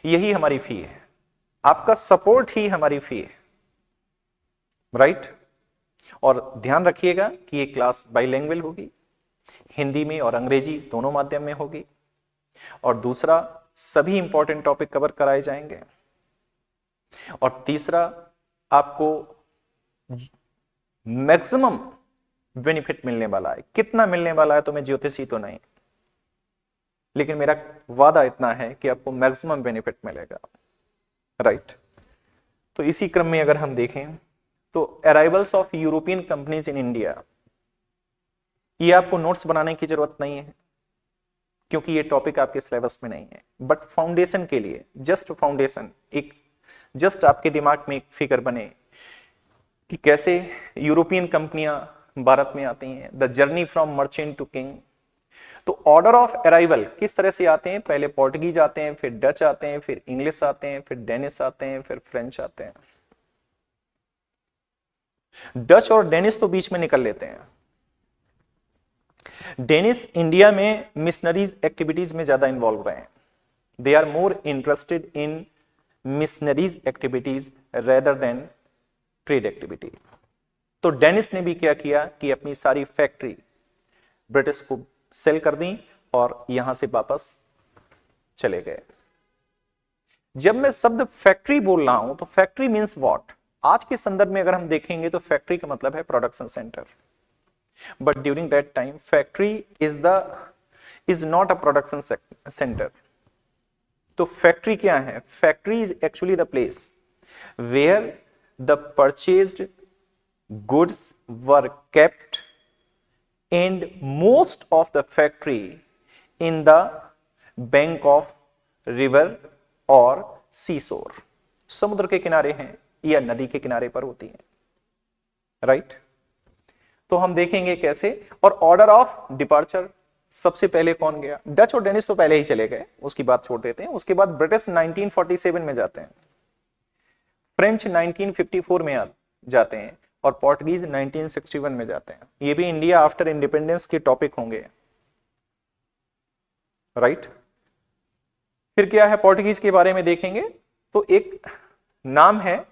यही हमारी फी है, आपका सपोर्ट ही हमारी फी है, राइट। और ध्यान रखिएगा कि ये क्लास बाइलिंगुअल होगी, हिंदी में और अंग्रेजी दोनों माध्यम में होगी। और दूसरा, सभी इंपॉर्टेंट टॉपिक कवर कराए जाएंगे। और तीसरा, आपको मैक्सिमम बेनिफिट मिलने वाला है। कितना मिलने वाला है तो मैं ज्योतिषी तो नहीं, लेकिन मेरा वादा इतना है कि आपको मैक्सिमम बेनिफिट मिलेगा, राइट। तो इसी क्रम में अगर हम देखें तो arrivals of European companies in India, ये आपको नोट्स बनाने की जरूरत नहीं है क्योंकि ये टॉपिक आपके सिलेबस में नहीं है। बट फाउंडेशन के लिए, जस्ट फाउंडेशन, एक जस्ट आपके दिमाग में एक फिगर बने कि कैसे यूरोपियन कंपनियां भारत में आती हैं, the journey from merchant to king. तो ऑर्डर ऑफ अराइवल किस तरह से आते हैं, पहले पोर्टुगीज आते हैं, फिर डच आते हैं, फिर इंग्लिश आते हैं, फिर डेनिश आते हैं, फिर फ्रेंच आते हैं। डच और डेनिश तो बीच में निकल लेते हैं। डेनिश इंडिया में मिशनरीज एक्टिविटीज में ज्यादा इन्वॉल्व रहे हैं। They are more interested in missionaries activities rather than trade activity. तो डेनिस ने भी क्या किया कि अपनी सारी फैक्ट्री ब्रिटिश को सेल कर दी और यहां से वापस चले गए। जब मैं शब्द फैक्ट्री बोल रहा हूं तो फैक्ट्री मींस व्हाट, आज के संदर्भ में अगर हम देखेंगे तो फैक्ट्री का मतलब है production centre. But during that time factory is not a production centre. तो फैक्ट्री क्या है, factory is actually the place where the purchased goods were kept and most of the factory in the bank of river or seashore, समुद्र के किनारे हैं या नदी के किनारे पर होती हैं, राइट। तो हम देखेंगे कैसे। और ऑर्डर ऑफ डिपार्चर, सबसे पहले कौन गया, डच और डेनिश तो पहले ही चले गए, उसकी बात छोड़ देते हैं। उसके बाद ब्रिटिश 1947 में जाते हैं, फ्रेंच 1954 में जाते हैं और पोर्टुगीज 1961 में जाते हैं। ये भी इंडिया आफ्टर इंडिपेंडेंस के टॉपिक होंगे, राइट। फिर क्या है, पोर्टुगीज के बारे में देखेंगे तो एक नाम है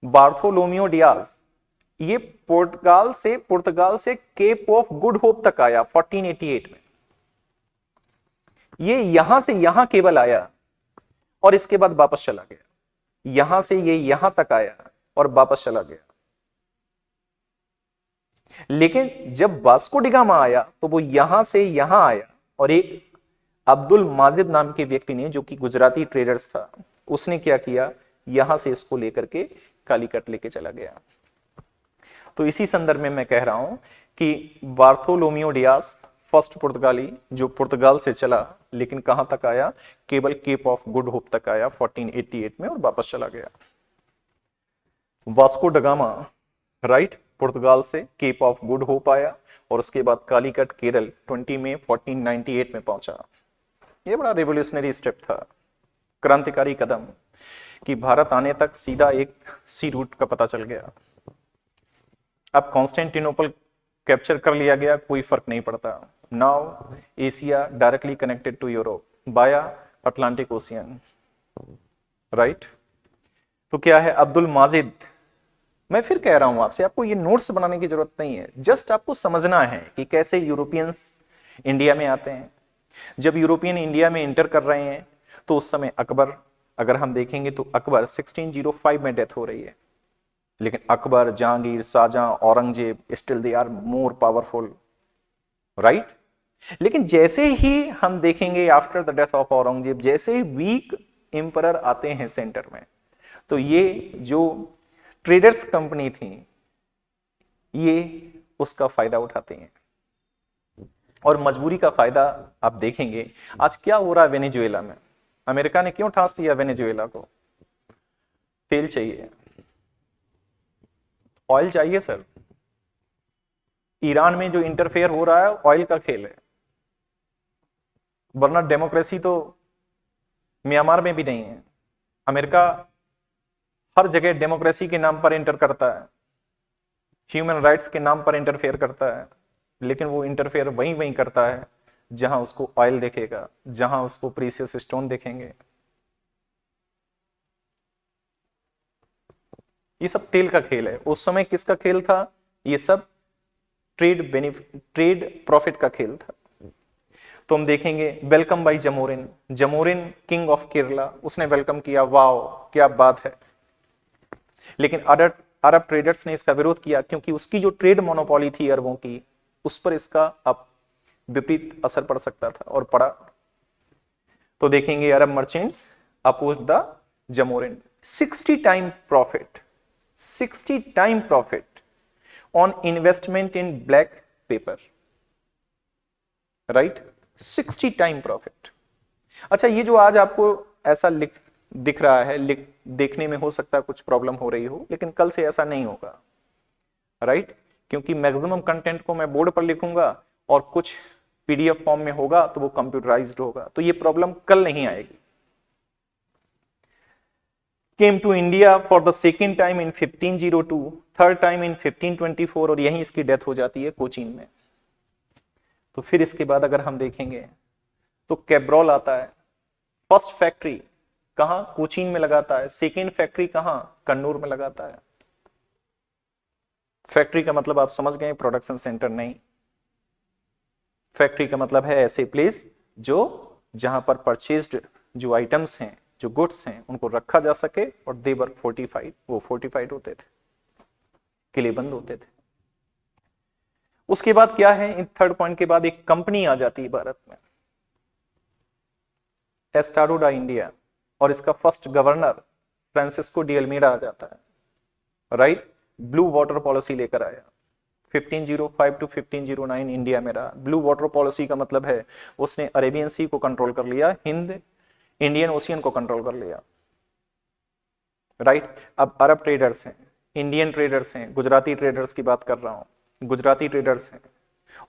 बार्थोलोमियो डियाज। ये पुर्तगाल से केप ऑफ गुड होप तक आया 1488 में। ये यहां से यहां केवल आया और इसके बाद वापस चला गया। यहां से ये यहां तक आया और वापस चला गया। लेकिन जब वास्को डी गामा आया तो वो यहां से यहां आया और एक अब्दुल माजिद नाम के व्यक्ति ने, जो कि गुजराती ट्रेडर्स था, उसने क्या किया, यहां से इसको लेकर के कालीकट लेके चला गया। तो इसी संदर्भ में मैं कह रहा हूं कि बार्थोलोमियो डियाज फर्स्ट पुर्तगाली जो पुर्तगाल से चला, लेकिन कहां तक आया, केवल केप ऑफ गुड होप तक आया 1488 में और वापस चला गया। वास्को ड गामा, राइट, पुर्तगाल से केप ऑफ गुड होप आया और उसके बाद कालीकट केरल 20 मई 1498 में पहुंचा। यह बड़ा रेवोल्यूशनरी स्टेप था, क्रांतिकारी कदम, कि भारत आने तक सीधा एक सी रूट का पता चल गया। अब कॉन्स्टेंटिनोपल कैप्चर कर लिया गया, कोई फर्क नहीं पड़ता। Now Asia directly connected to Europe via Atlantic Ocean, right. तो क्या है, अब्दुल माजिद। मैं फिर कह रहा हूं आपसे, आपको ये नोट्स बनाने की जरूरत नहीं है, जस्ट आपको समझना है कि कैसे यूरोपियंस इंडिया में आते हैं। जब यूरोपियन इंडिया में एंटर कर रहे हैं तो उस समय अकबर, अगर हम देखेंगे तो अकबर 1605 में डेथ हो रही है। लेकिन Akbar, Jahangir, Shahjahan, Aurangzeb, still they are more powerful, right. लेकिन जैसे ही हम देखेंगे after the death of Aurangzeb, जैसे ही वीक एम्परर आते हैं सेंटर में, तो ये जो ट्रेडर्स कंपनी थी ये उसका फायदा उठाते हैं। और मजबूरी का फायदा आप देखेंगे आज क्या हो रहा है वेनेजुएला में। अमेरिका ने क्यों ठास दिया वेनेजुएला को? तेल चाहिए, ऑयल चाहिए सर। ईरान में जो इंटरफेयर हो रहा है ऑयल का खेल है, वरना डेमोक्रेसी तो म्यांमार में भी नहीं है। अमेरिका हर जगह डेमोक्रेसी के नाम पर इंटर करता है, ह्यूमन राइट्स के नाम पर इंटरफेयर करता है, लेकिन वो इंटरफेयर वहीं वहीं करता है जहां उसको ऑयल दिखेगा, जहां उसको प्रीशियस स्टोन दिखेंगे। ये सब तेल का खेल है। उस समय किसका खेल था? ये सब ट्रेड प्रॉफिट का खेल था। तो हम देखेंगे welcome by Zamorin, Zamorin king of Kerala, उसने वेलकम किया, वाओ क्या बात है। लेकिन अरब ट्रेडर्स ने इसका विरोध किया क्योंकि उसकी जो ट्रेड मोनोपोली थी अरबों की, उस पर इसका अब विपरीत असर पड़ सकता था और पड़ा। तो देखेंगे Arab merchants oppose the Zamorin, 60 time profit, 60 time profit on investment in black pepper, right, 60 time profit. अच्छा, ये जो आज आपको ऐसा दिख रहा है, देखने में हो सकता है कुछ प्रॉब्लम हो रही हो, लेकिन कल से ऐसा नहीं होगा, राइट, क्योंकि मैक्सिमम कंटेंट को मैं बोर्ड पर लिखूंगा और कुछ पीडीएफ फॉर्म में होगा तो वो कंप्यूटराइज्ड होगा, तो ये प्रॉब्लम कल नहीं आएगी। Came to India for the second time in 1502, third time in 1524, और यहीं इसकी डेथ हो जाती है कोचीन में। तो फिर इसके बाद अगर हम देखेंगे तो कैब्रोल आता है। फर्स्ट फैक्ट्री कहां? कोचीन में लगाता है। सेकेंड फैक्ट्री कहां? कन्नूर में लगाता है। फैक्ट्री का मतलब आप समझ गए, प्रोडक्शन सेंटर नहीं। फैक्ट्री का मतलब है ऐसे प्लेस जो जहां पर परचेज्ड जो आइटम्स हैं, जो गुड्स हैं, उनको रखा जा सके और दे वर फोर्टिफाइड, वो फोर्टिफाइड होते थे, किलेबंद होते थे। उसके बाद क्या है, इन थर्ड पॉइंट के बाद एक कंपनी आ जाती है भारत में, एस्टाडोडा इंडिया, और इसका first governor Francisco de Almeida आ जाता है, राइट। ब्लू वाटर पॉलिसी लेकर आया, 1505 टू 1509 इंडिया में रहा। ब्लू वाटर पॉलिसी का मतलब है उसने अरेबियन सी को कंट्रोल कर लिया, हिंद इंडियन ओशियन को कंट्रोल कर लिया, राइट। अब अरब ट्रेडर्स हैं, इंडियन ट्रेडर्स हैं, गुजराती ट्रेडर्स की बात कर रहा हूं, गुजराती ट्रेडर्स हैं,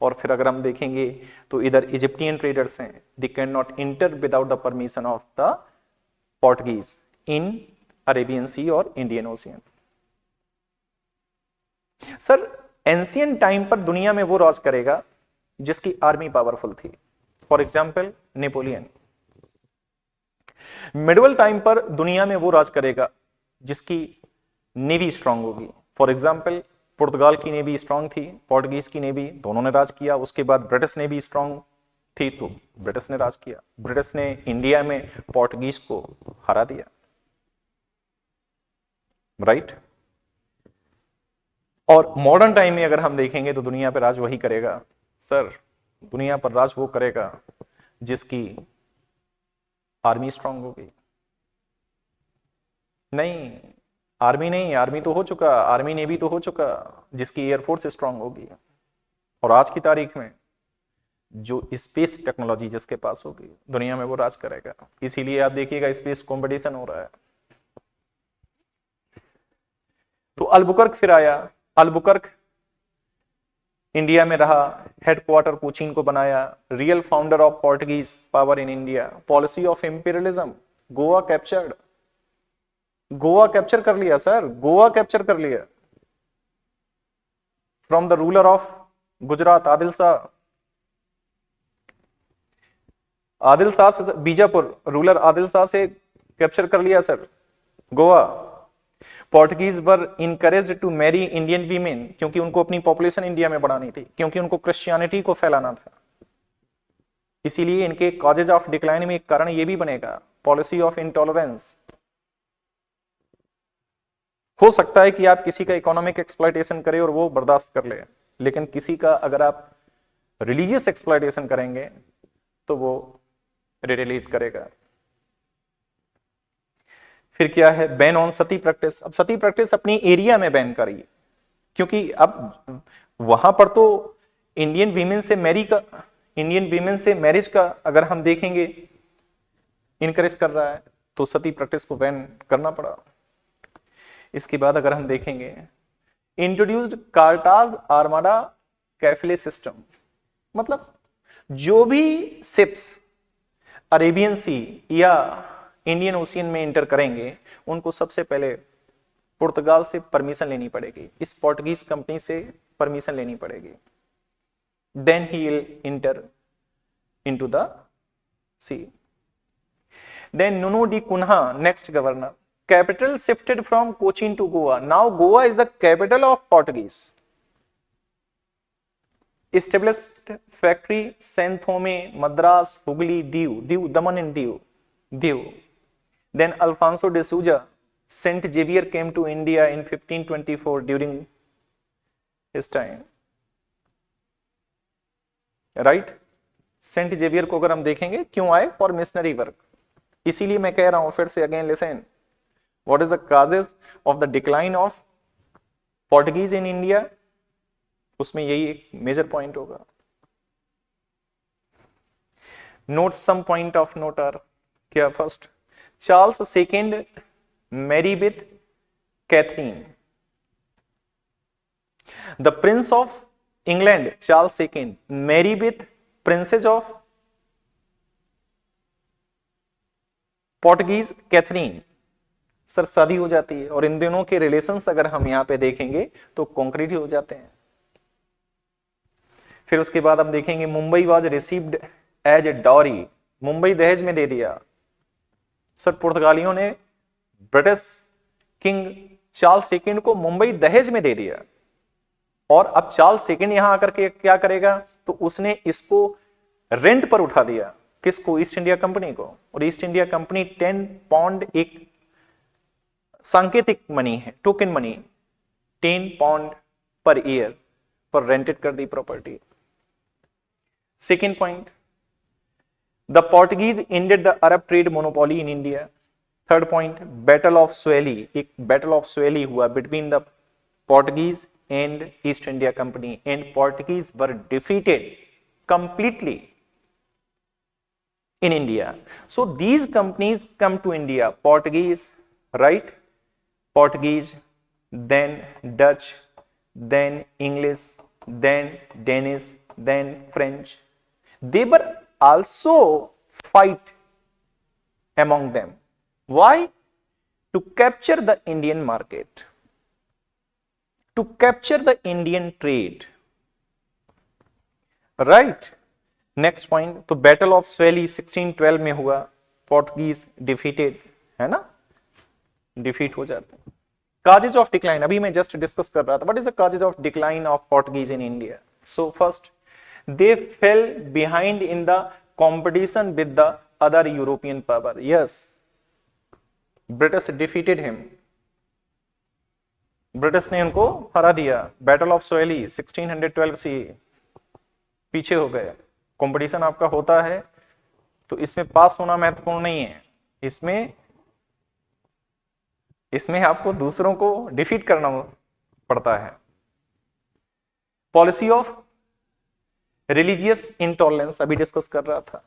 और फिर अगर हम देखेंगे तो इधर इजिप्टियन ट्रेडर्स हैं, they can not enter without the permission of the Portuguese in Arabian Sea और Indian Ocean. Sir ancient time पर दुनिया में वो राज करेगा जिसकी आर्मी पावरफुल थी, for example Napoleon. Medieval time पर दुनिया में वो राज करेगा जिसकी नेवी स्ट्रांग होगी, फॉर एग्जाम्पल पुर्तगाल की नेवी स्ट्रांग थी, पोर्टुगीज की नेवी, दोनों ने राज किया। उसके बाद ब्रिटिश नेवी स्ट्रांग थी तो ब्रिटिश ने राज किया, ब्रिटिश ने इंडिया में पोर्टुगीज को हरा दिया, राइट। और मॉडर्न टाइम में अगर हम देखेंगे तो दुनिया पर राज वही करेगा सर, दुनिया पर राज वो करेगा जिसकी आर्मी स्ट्रांग होगी। नहीं, आर्मी नहीं, आर्मी तो हो चुका, आर्मी नेवी तो हो चुका, जिसकी एयरफोर्स स्ट्रांग होगी। और आज की तारीख में जो स्पेस टेक्नोलॉजी जिसके पास होगी दुनिया में वो राज करेगा। इसीलिए आप देखिएगा स्पेस कंपटीशन हो रहा है। तो अल्बुकर्क फिर आया, अल्बुकर्क इंडिया में रहा, हेडक्वार्टर कोचीन को बनाया, real founder of Portuguese power in India, policy of imperialism, Goa captured, Goa capture कर लिया सर, गोवा कैप्चर कर लिया from the ruler of Gujarat Adil Shah, Adil Shah से, बीजापुर रूलर आदिल शाह से कैप्चर कर लिया sir Goa. Portuguese were encouraged to marry Indian women, क्योंकि उनको अपनी पॉपुलेशन इंडिया में बढ़ानी थी, क्योंकि उनको क्रिश्चियनिटी को फैलाना था। इसीलिए इनके कॉजेज ऑफ डिक्लाइन में एक कारण ये भी बनेगा, पॉलिसी ऑफ इंटॉलरेंस। हो सकता है कि आप किसी का इकोनॉमिक एक्सप्लॉयटेशन करें और वो बर्दाश्त कर ले, लेकिन किसी का अगर आप रिलीजियस एक्सप्लॉयटेशन करेंगे तो वो रिटेलिएट करेगा। फिर क्या है, बैन ऑन सती प्रैक्टिस। अब सती प्रैक्टिस अपनी एरिया में बैन करिए, क्योंकि अब वहां पर तो इंडियन वीमेन से मैरिज का अगर हम देखेंगे इनकरेज कर रहा है, तो सती प्रैक्टिस को बैन करना पड़ा। इसके बाद अगर हम देखेंगे, इंट्रोड्यूस्ड कार्टाज आर्माडा कैफले सिस्टम, मतलब जो भी शिप्स अरेबियन सी या इंडियन ओशियन में इंटर करेंगे उनको सबसे पहले पुर्तगाल से परमिशन लेनी पड़ेगी, इस पोर्टुगीज कंपनी से परमिशन लेनी पड़ेगी, then he will enter into the sea. Then Nuno da Cunha, next governor, capital shifted from Cochin to Goa, now Goa is the capital of Portuguese, established factory San Thome, Madras, Hooghly, Diu, Daman and Diu. Then Alfonso de Souza, Saint Xavier came to India in 1524 during his time. Right? Saint Xavier को अगर हम देखेंगे क्यों आए, for missionary work. इसीलिए मैं कह रहा हूं फिर से again listen, what is the causes of the decline of Portuguese in India, उसमें यही एक मेजर पॉइंट होगा। Note some point of note are क्या, first Charles second marry with Catherine, the prince of England Charles second marry with princess of Portuguese Catherine. Sir शादी हो जाती है और इन दोनों के रिलेशंस अगर हम यहां पे देखेंगे तो कॉन्क्रीट हो जाते हैं। फिर उसके बाद हम देखेंगे Mumbai was received as a dowry, Mumbai दहेज में दे दिया। सर पुर्तगालियों ने ब्रिटिश किंग चार्ल्स सेकंड को मुंबई दहेज में दे दिया, और अब चार्ल्स सेकंड यहां आकर के क्या करेगा, तो उसने इसको रेंट पर उठा दिया, किसको, ईस्ट इंडिया कंपनी को। और ईस्ट इंडिया कंपनी 10 पाउंड एक सांकेतिक मनी है, token money, 10 pound per year पर रेंटेड कर दी property. Second point, the Portuguese ended the Arab trade monopoly in India. Third point, battle of Swally, एक बैटल ऑफ स्वेली हुआ between the Portuguese and East India Company, and Portuguese were defeated completely in India. So these companies come to India, Portuguese, right? Portuguese, then Dutch, then English, then Danish, then French. They were also fight among them. Why? To capture the Indian market, to capture the Indian trade. Right, next point, तो battle of स्वेली 1612 में हुआ, Portuguese defeated, है ना, defeat हो जाते हैं। Causes of decline, अभी मैं जस्ट डिस्कस कर रहा था, what is the causes of decline of Portuguese in India. So first, they fail behind in the competition with the other European power. Yes, British defeated him, British ने उनको हरा दिया। Battle of स्वेली 1612 सी, पीछे हो गए। कंपटीशन आपका होता है तो इसमें पास होना महत्वपूर्ण नहीं है, इसमें आपको दूसरों को डिफीट करना पड़ता है। पॉलिसी ऑफ रिलीजियस इंटॉलरेंस अभी डिस्कस कर रहा था।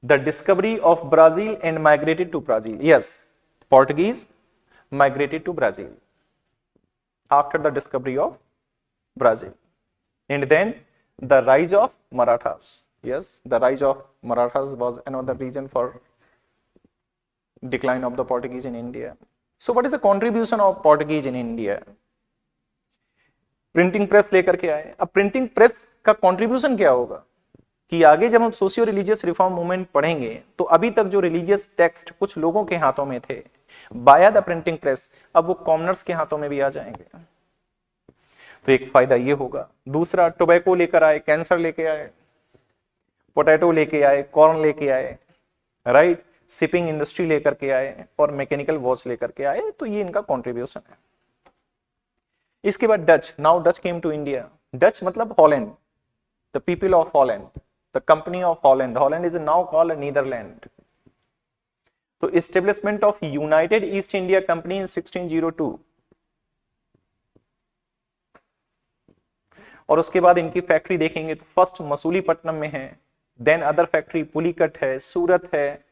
The discovery of Brazil and migrated to Brazil. Yes, Portuguese migrated to Brazil after the discovery of Brazil. And then the rise of Marathas. Yes, the rise of Marathas was another reason for decline of the Portuguese in India. So what is the contribution of Portuguese in India? Printing press लेकर के आए। अब printing press का contribution क्या होगा कि आगे जब हम सोशियो रिलीजियस रिफॉर्म मूवमेंट पढ़ेंगे तो अभी तक जो रिलीजियस टेक्स्ट कुछ लोगों के हाथों में थे, बाया द प्रिंटिंग प्रेस अब वो कॉमनर्स के हाथों में भी आ जाएंगे, तो एक फायदा ये होगा। दूसरा, टोबैको लेकर आए, कैंसर लेके आए, पोटैटो लेके आए, कॉर्न लेके आए, राइट। शिपिंग इंडस्ट्री लेकर के आए और मैकेनिकल वॉच लेकर के आए, तो ये इनका कॉन्ट्रीब्यूशन है। इसके बाद Dutch, now Dutch came to India. Dutch मतलब Holland, the people of Holland, the company of Holland, Holland is now called Netherland. तो establishment of United East India Company in 1602, और उसके बाद इनकी फैक्ट्री देखेंगे तो फर्स्ट मसूलीपट्टनम में है, देन अदर फैक्ट्री पुलिकट है, सूरत है,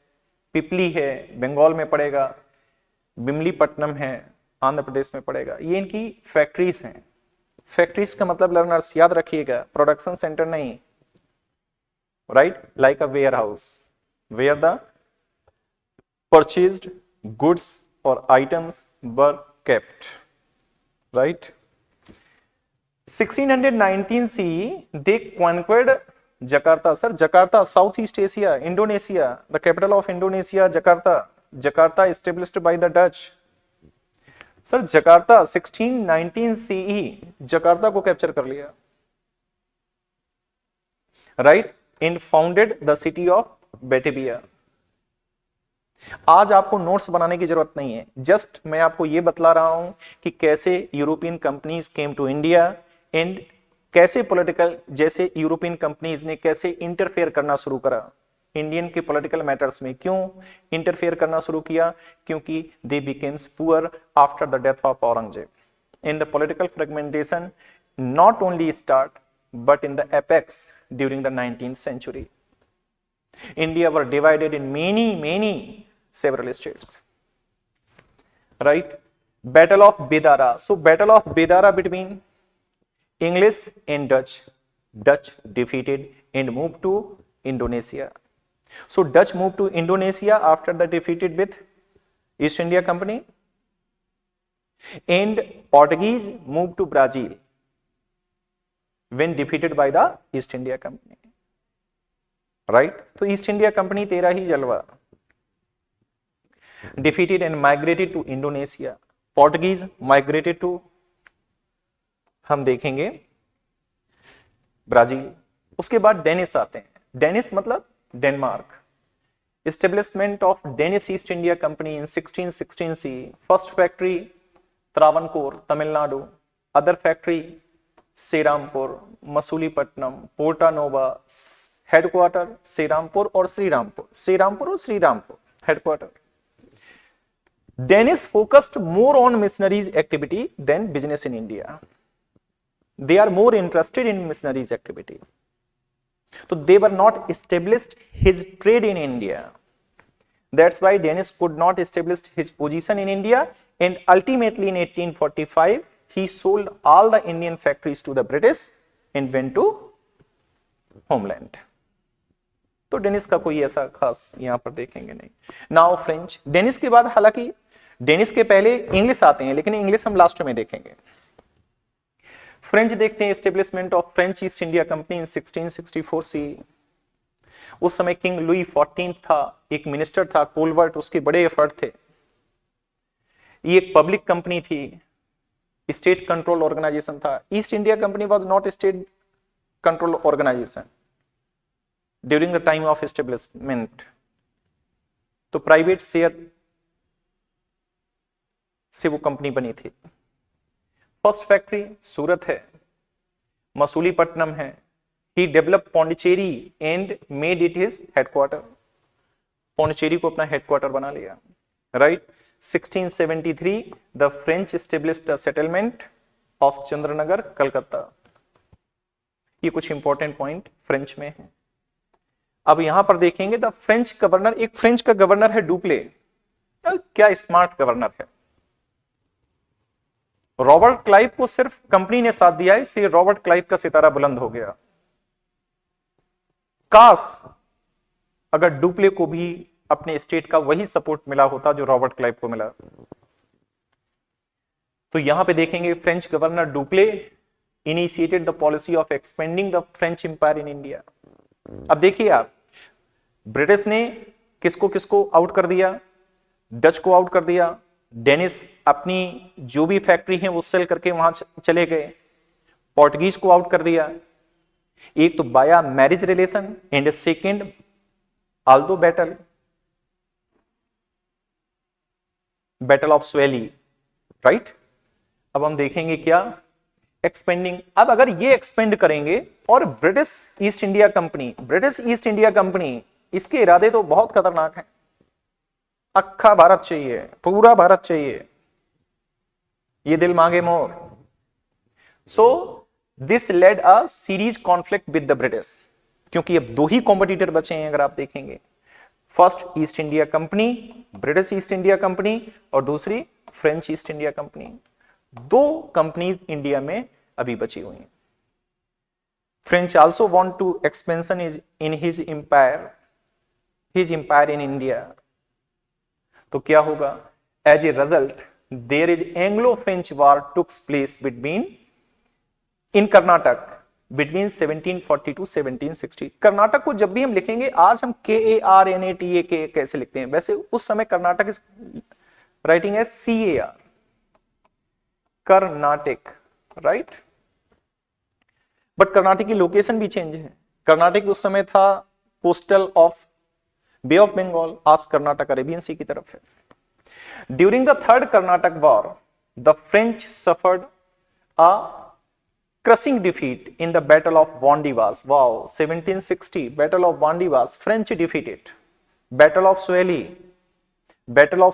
पिपली है, बंगाल में पड़ेगा, बिमलीपट्टनम है, आंध्र प्रदेश में पड़ेगा। ये इनकी फैक्ट्रीज हैं। फैक्ट्रीज का मतलब लर्नर्स याद रखिएगा, प्रोडक्शन सेंटर नहीं, right, like a warehouse where the purchased goods और items were kept, right. 1619 CE they conquered Jakarta. Sir, Jakarta, Southeast Asia, Indonesia, the capital of Indonesia, Jakarta. Jakarta established by the Dutch. Sir, Jakarta 1619 CE Jakarta को capture कर लिया, right, and founded the city of Batavia. आज आपको notes बनाने की जरूरत नहीं है, जस्ट मैं आपको यह बतला रहा हूं कि कैसे European companies came to India and कैसे पॉलिटिकल, जैसे यूरोपियन कंपनीज ने कैसे इंटरफेयर करना शुरू करा इंडियन के पॉलिटिकल मैटर्स में। क्यों इंटरफेयर करना शुरू किया? क्योंकि they becames poor after the death of Aurangzeb. In the political fragmentation not only start but in the apex during the 19th century. India were divided in many several states, right? Battle of Bedara. So battle of Bedara between English and Dutch. Dutch defeated and moved to Indonesia. So Dutch moved to Indonesia after the defeated with East India Company, and Portuguese moved to Brazil when defeated by the East India Company. Right, तो East India Company तेरा ही जलवा, defeated and migrated to Indonesia, Portuguese migrated to, हम देखेंगे, Brazil. उसके बाद Dennis आते हैं, डेनिस मतलब Denmark. Establishment of Danish East India Company in 1616 CE, first factory Travancore Tamil Nadu, other factory Serampore, Masulipatnam, Portonovo, headquarter Serampore और Serampore headquarter. Danish focused more on missionaries activity than business in India. They are more interested in missionaries activity, तो they were not established his trade in India. That's why Danish could not establish his position in India, and ultimately in 1845 he sold all the Indian factories to the British and went to homeland. तो Dennis का कोई ऐसा खास यहां पर देखेंगे नहीं। Now French, Dennis के बाद, हालांकि डेनिस के पहले इंग्लिश आते हैं, लेकिन इंग्लिश हम लास्ट में देखेंगे। फ्रेंच देखते हैं, establishment of French East India Company in 1664 CE। उस समय किंग लुई 14 था, एक मिनिस्टर था कोलवर्ट, उसके बड़े एफर्ट थे। ये एक पब्लिक कंपनी थी, स्टेट कंट्रोल ऑर्गेनाइजेशन था। East India Company was not state control organisation during the time of establishment, तो प्राइवेट शेयर से वो कंपनी बनी थी। फर्स्ट फैक्ट्री सूरत है, मसूलीपट्टनम है। He develop Pondicherry and made it his headquarter, Pondicherry को अपना हेडक्वार्टर बना लिया, right. 1673 the French established a settlement of Chandernagore Calcutta. ये कुछ इंपॉर्टेंट पॉइंट फ्रेंच में है। अब यहां पर देखेंगे द फ्रेंच गवर्नर, एक फ्रेंच का गवर्नर है डुप्ले, क्या स्मार्ट गवर्नर है। रॉबर्ट क्लाइव को सिर्फ कंपनी ने साथ दिया, इसलिए रॉबर्ट क्लाइव का सितारा बुलंद हो गया। काश अगर डुप्ले को भी अपने स्टेट का वही सपोर्ट मिला होता जो रॉबर्ट क्लाइव को मिला। तो यहां पे देखेंगे French governor Dupleix initiated the policy of expanding the French empire in India. अब देखिए आप, ब्रिटिश ने किसको किसको आउट कर दिया, डच को आउट कर दिया, डेनिस अपनी जो भी फैक्ट्री है वो सेल करके वहां चले गए, पोर्टुगीज को आउट कर दिया। एक तो via marriage relation and second although battle. Battle of Swally, right. अब हम देखेंगे क्या एक्सपेंडिंग। अब अगर ये एक्सपेंड करेंगे और ब्रिटिश ईस्ट इंडिया कंपनी इसके इरादे तो बहुत खतरनाक हैं। अक्खा भारत चाहिए, पूरा भारत चाहिए, ये दिल मांगे more. So this led a series conflict with the British, क्योंकि अब दो ही कॉम्पिटिटर बचे हैं अगर आप देखेंगे, first East India Company, British East India Company, और दूसरी फ्रेंच ईस्ट इंडिया कंपनी। दो कंपनीज इंडिया में अभी बची हुई हैं। French also want to expansion is in his empire in India. तो क्या होगा, as a result there is Anglo French war took place between in Karnataka between 1740 to 1760। Karnataka को जब भी हम लिखेंगे, आज हम KARNATAK कैसे लिखते हैं, वैसे उस समय Karnataka is writing as CAR, Karnataka, right. But Karnataka की लोकेशन भी चेंज है। कर्नाटक उस समय था coastal of bay of Bengal, आज कर्नाटक अरेबियन सी की तरफ है। During the third Karnataka war the French suffered a crushing defeat in the battle of Vandivas. Wow, 1760 battle of Vandivas, French defeated. Battle of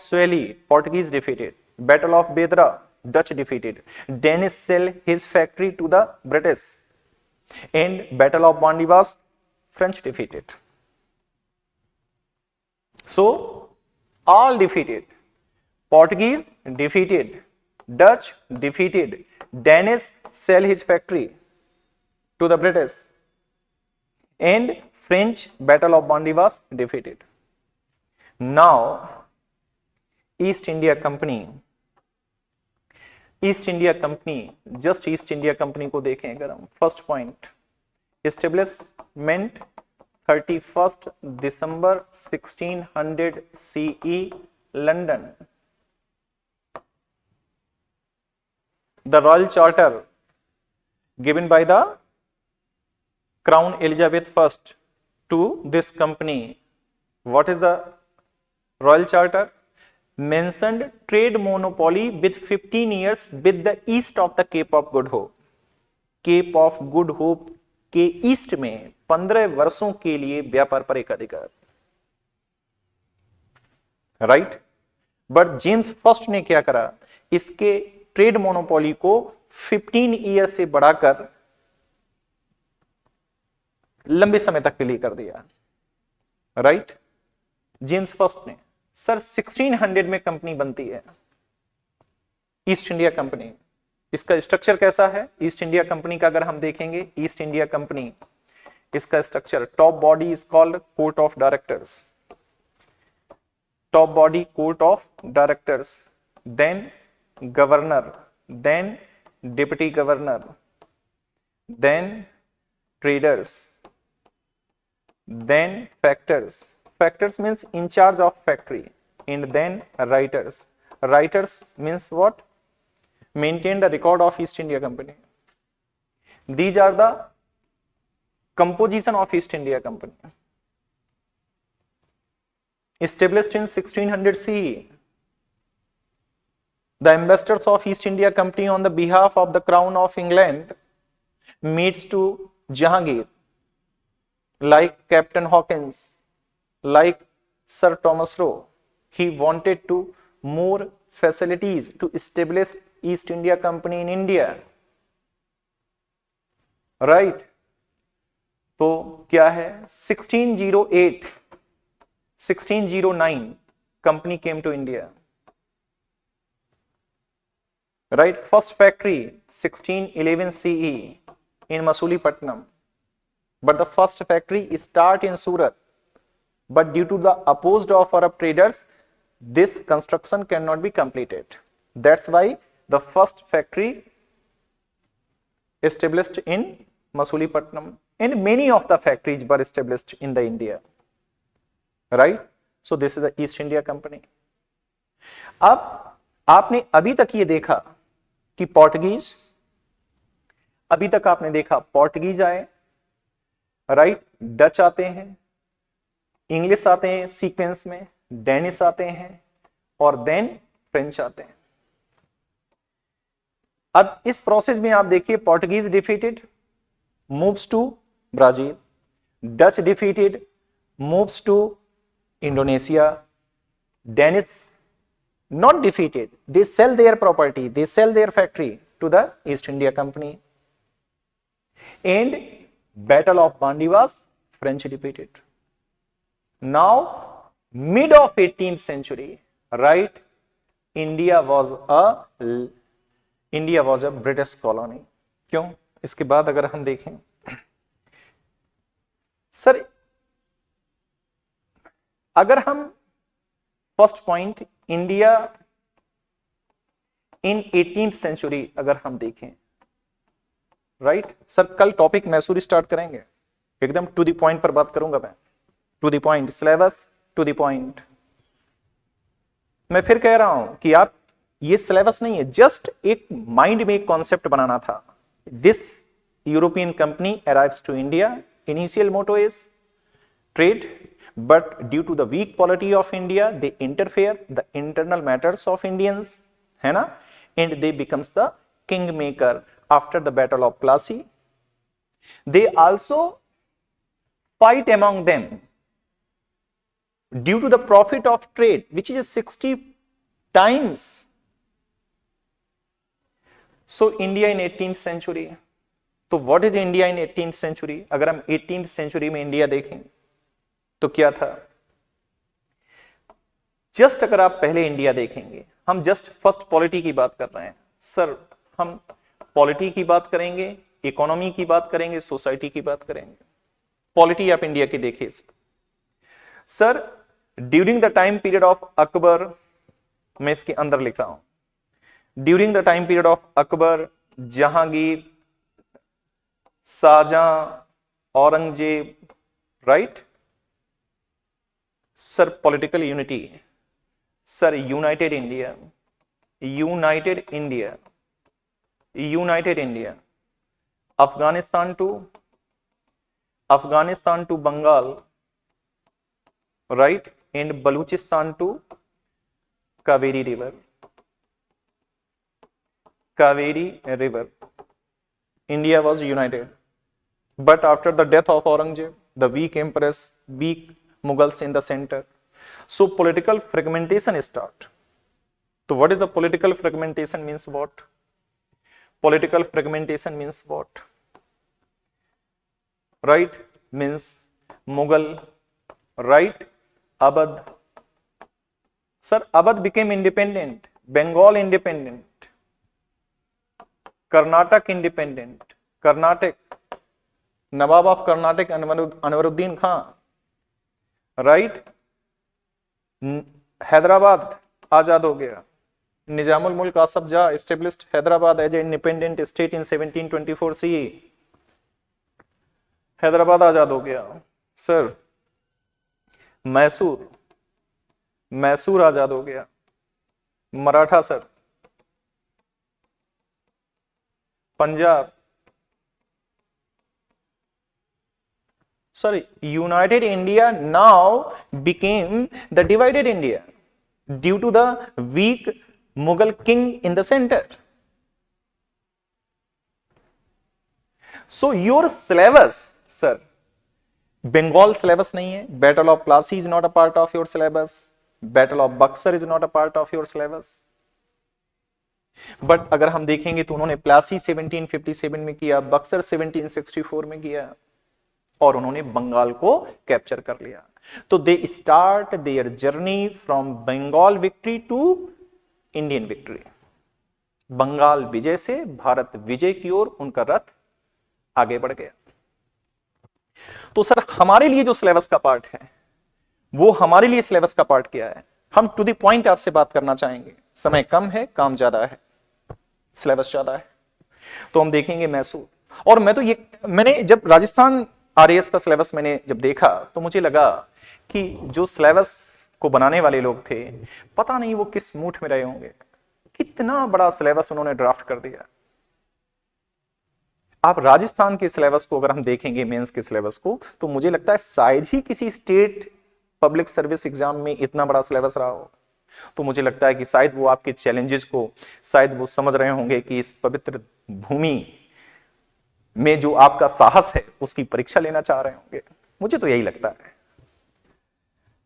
Sueli, Portuguese defeated. Battle of Bedra, Dutch defeated. Danish sell his factory to the British. And Battle of Vandivas, French defeated. So all defeated. Portuguese defeated, Dutch defeated, Danish sell his factory to the British, and French Battle of Bandivas defeated. Now East India Company, just East India Company को देखें अगर हम, first point, establishment 31 December 1600 CE, London. The Royal Charter given by the Crown Elizabeth I to this company. What is the Royal Charter? Mentioned trade monopoly with 15 years with the east of the Cape of Good Hope. Cape of Good Hope के east में 15 वर्षों के लिए व्यापार पर एक अधिकार, right. But James first ने क्या करा, इसके ट्रेड मोनोपोली को 15 ईयर से बढ़ाकर लंबे समय तक के लिए कर दिया, राइट। जेम्स फर्स्ट ने। सर 1600 में कंपनी बनती है ईस्ट इंडिया कंपनी। इसका स्ट्रक्चर कैसा है ईस्ट इंडिया कंपनी का, अगर हम देखेंगे ईस्ट इंडिया कंपनी, इसका structure, top body is called court of directors, top body court of directors, then governor, then deputy governor, then traders, then factors. Factors means in charge of factory, and then writers. Writers means what? Maintain the record of East India Company. These are the composition of East India Company. Established in 1600 CE. The ambassadors of East India Company on the behalf of the Crown of England meets to Jahangir, like Captain Hawkins, like Sir Thomas Roe. He wanted to more facilities to establish East India Company in India, right? तो क्या है 1608, 1609 company came to India. Right, first factory 1611 CE in Masulipatam, but the first factory start in Surat, but due to the opposed of Arab traders, this construction cannot be completed. That's why the first factory established in Masulipatam, and many of the factories were established in the India, right? So this is the East India Company. अब आपने अभी तक ये देखा कि Portuguese, अभी तक आपने देखा पोर्टुगीज आए, राइट, डच आते हैं, इंग्लिश आते हैं सीक्वेंस में, डेनिश आते हैं, और देन फ्रेंच आते हैं। अब इस प्रोसेस में आप देखिए, Portuguese defeated, moves to Brazil, Dutch defeated, moves to Indonesia, Danish not defeated, they sell their property, they sell their factory to the East India Company, and Battle of Bandi was French defeated. Now mid of 18th century, right, India was a British colony. क्यों? इसके बाद अगर हम देखें sir, अगर हम first point India in 18th century अगर हम देखें, राइट सर, कल टॉपिक मैसूर स्टार्ट करेंगे, एकदम टू द पॉइंट पर बात करूंगा मैं, to the point, syllabus to the point. मैं फिर कह रहा हूं कि आप, ये सिलेबस नहीं है, जस्ट एक माइंड में एक कॉन्सेप्ट बनाना था। This European company arrives to India, initial motto is trade, but due to the weak polity of India, they interfere the internal matters of Indians, है ना, and they becomes the kingmaker after the battle of Plassey. They also fight among them due to the profit of trade, which is 60 times. So India in 18th century, तो what is India in 18th century? अगर हम 18th century में India देखें तो क्या था? Just अगर आप पहले इंडिया देखेंगे, हम जस्ट फर्स्ट पॉलिटी की बात कर रहे हैं सर, हम पॉलिटी की बात करेंगे, इकोनॉमी की बात करेंगे, सोसाइटी की बात करेंगे। पॉलिटी आप इंडिया की देखिए sir, during the time period of Akbar, मैं इसके अंदर लिख रहा हूं, during the time period of Akbar, Jahangir, Shahjahan, Aurangzeb, right sir, political unity, sir, united India, united India, united India, Afghanistan to Bengal, right, and Baluchistan to Kaveri river, Kaveri river, India was united, but after the death of Aurangzeb, the weak empires, weak Mughals in the center, so political fragmentation start. So what is the political fragmentation means? What political fragmentation means? What, right, means Mughal, right, Abad, sir, Abad became independent, Bengal independent, Karnataka independent, Karnataka, Nawab of Karnataka Anwaruddin Khan, right, Hyderabad आजाद हो गया, Nizam-ul-Mulk Asaf Jah established Hyderabad as a independent state in 1724 C, Hyderabad आजाद हो गया। Sir, Mysore आजाद हो गया, Maratha sir, Punjab, sorry, United India now became the divided India due to the weak Mughal king in the center. So your syllabus, sir, Bengal syllabus नहीं है, Battle of Plassey is not a part of your syllabus, Battle of Buxar is not a part of your syllabus. But अगर हम देखेंगे तो उन्होंने प्लासी 1757 में किया, बक्सर 1764 में किया, और उन्होंने बंगाल को कैप्चर कर लिया। तो they start their journey from Bengal victory to Indian victory, Bengal विजय से भारत विजय की ओर उनका रथ आगे बढ़ गया। तो सर, हमारे लिए जो सिलेबस का पार्ट है, वो हमारे लिए सिलेबस का पार्ट क्या है? हम टू द पॉइंट आपसे बात करना चाहेंगे, समय कम है, काम ज्यादा है, सिलेबस ज्यादा है। तो हम देखेंगे मैसूर, और मैंने जब राजस्थान आरएएस का सिलेबस मैंने जब देखा तो मुझे लगा कि जो सिलेबस को बनाने वाले लोग थे, पता नहीं वो किस मूड में रहे होंगे, कितना बड़ा सिलेबस उन्होंने ड्राफ्ट कर दिया। आप राजस्थान के सिलेबस को अगर हम देखेंगे, मेंस के सिलेबस को, तो मुझे लगता है शायद ही किसी स्टेट पब्लिक सर्विस एग्जाम में इतना बड़ा सिलेबस रहा हो। तो मुझे लगता है कि शायद वो आपके चैलेंजेस को शायद वो समझ रहे होंगे कि इस पवित्र भूमि में जो आपका साहस है उसकी परीक्षा लेना चाह रहे होंगे, मुझे तो यही लगता है।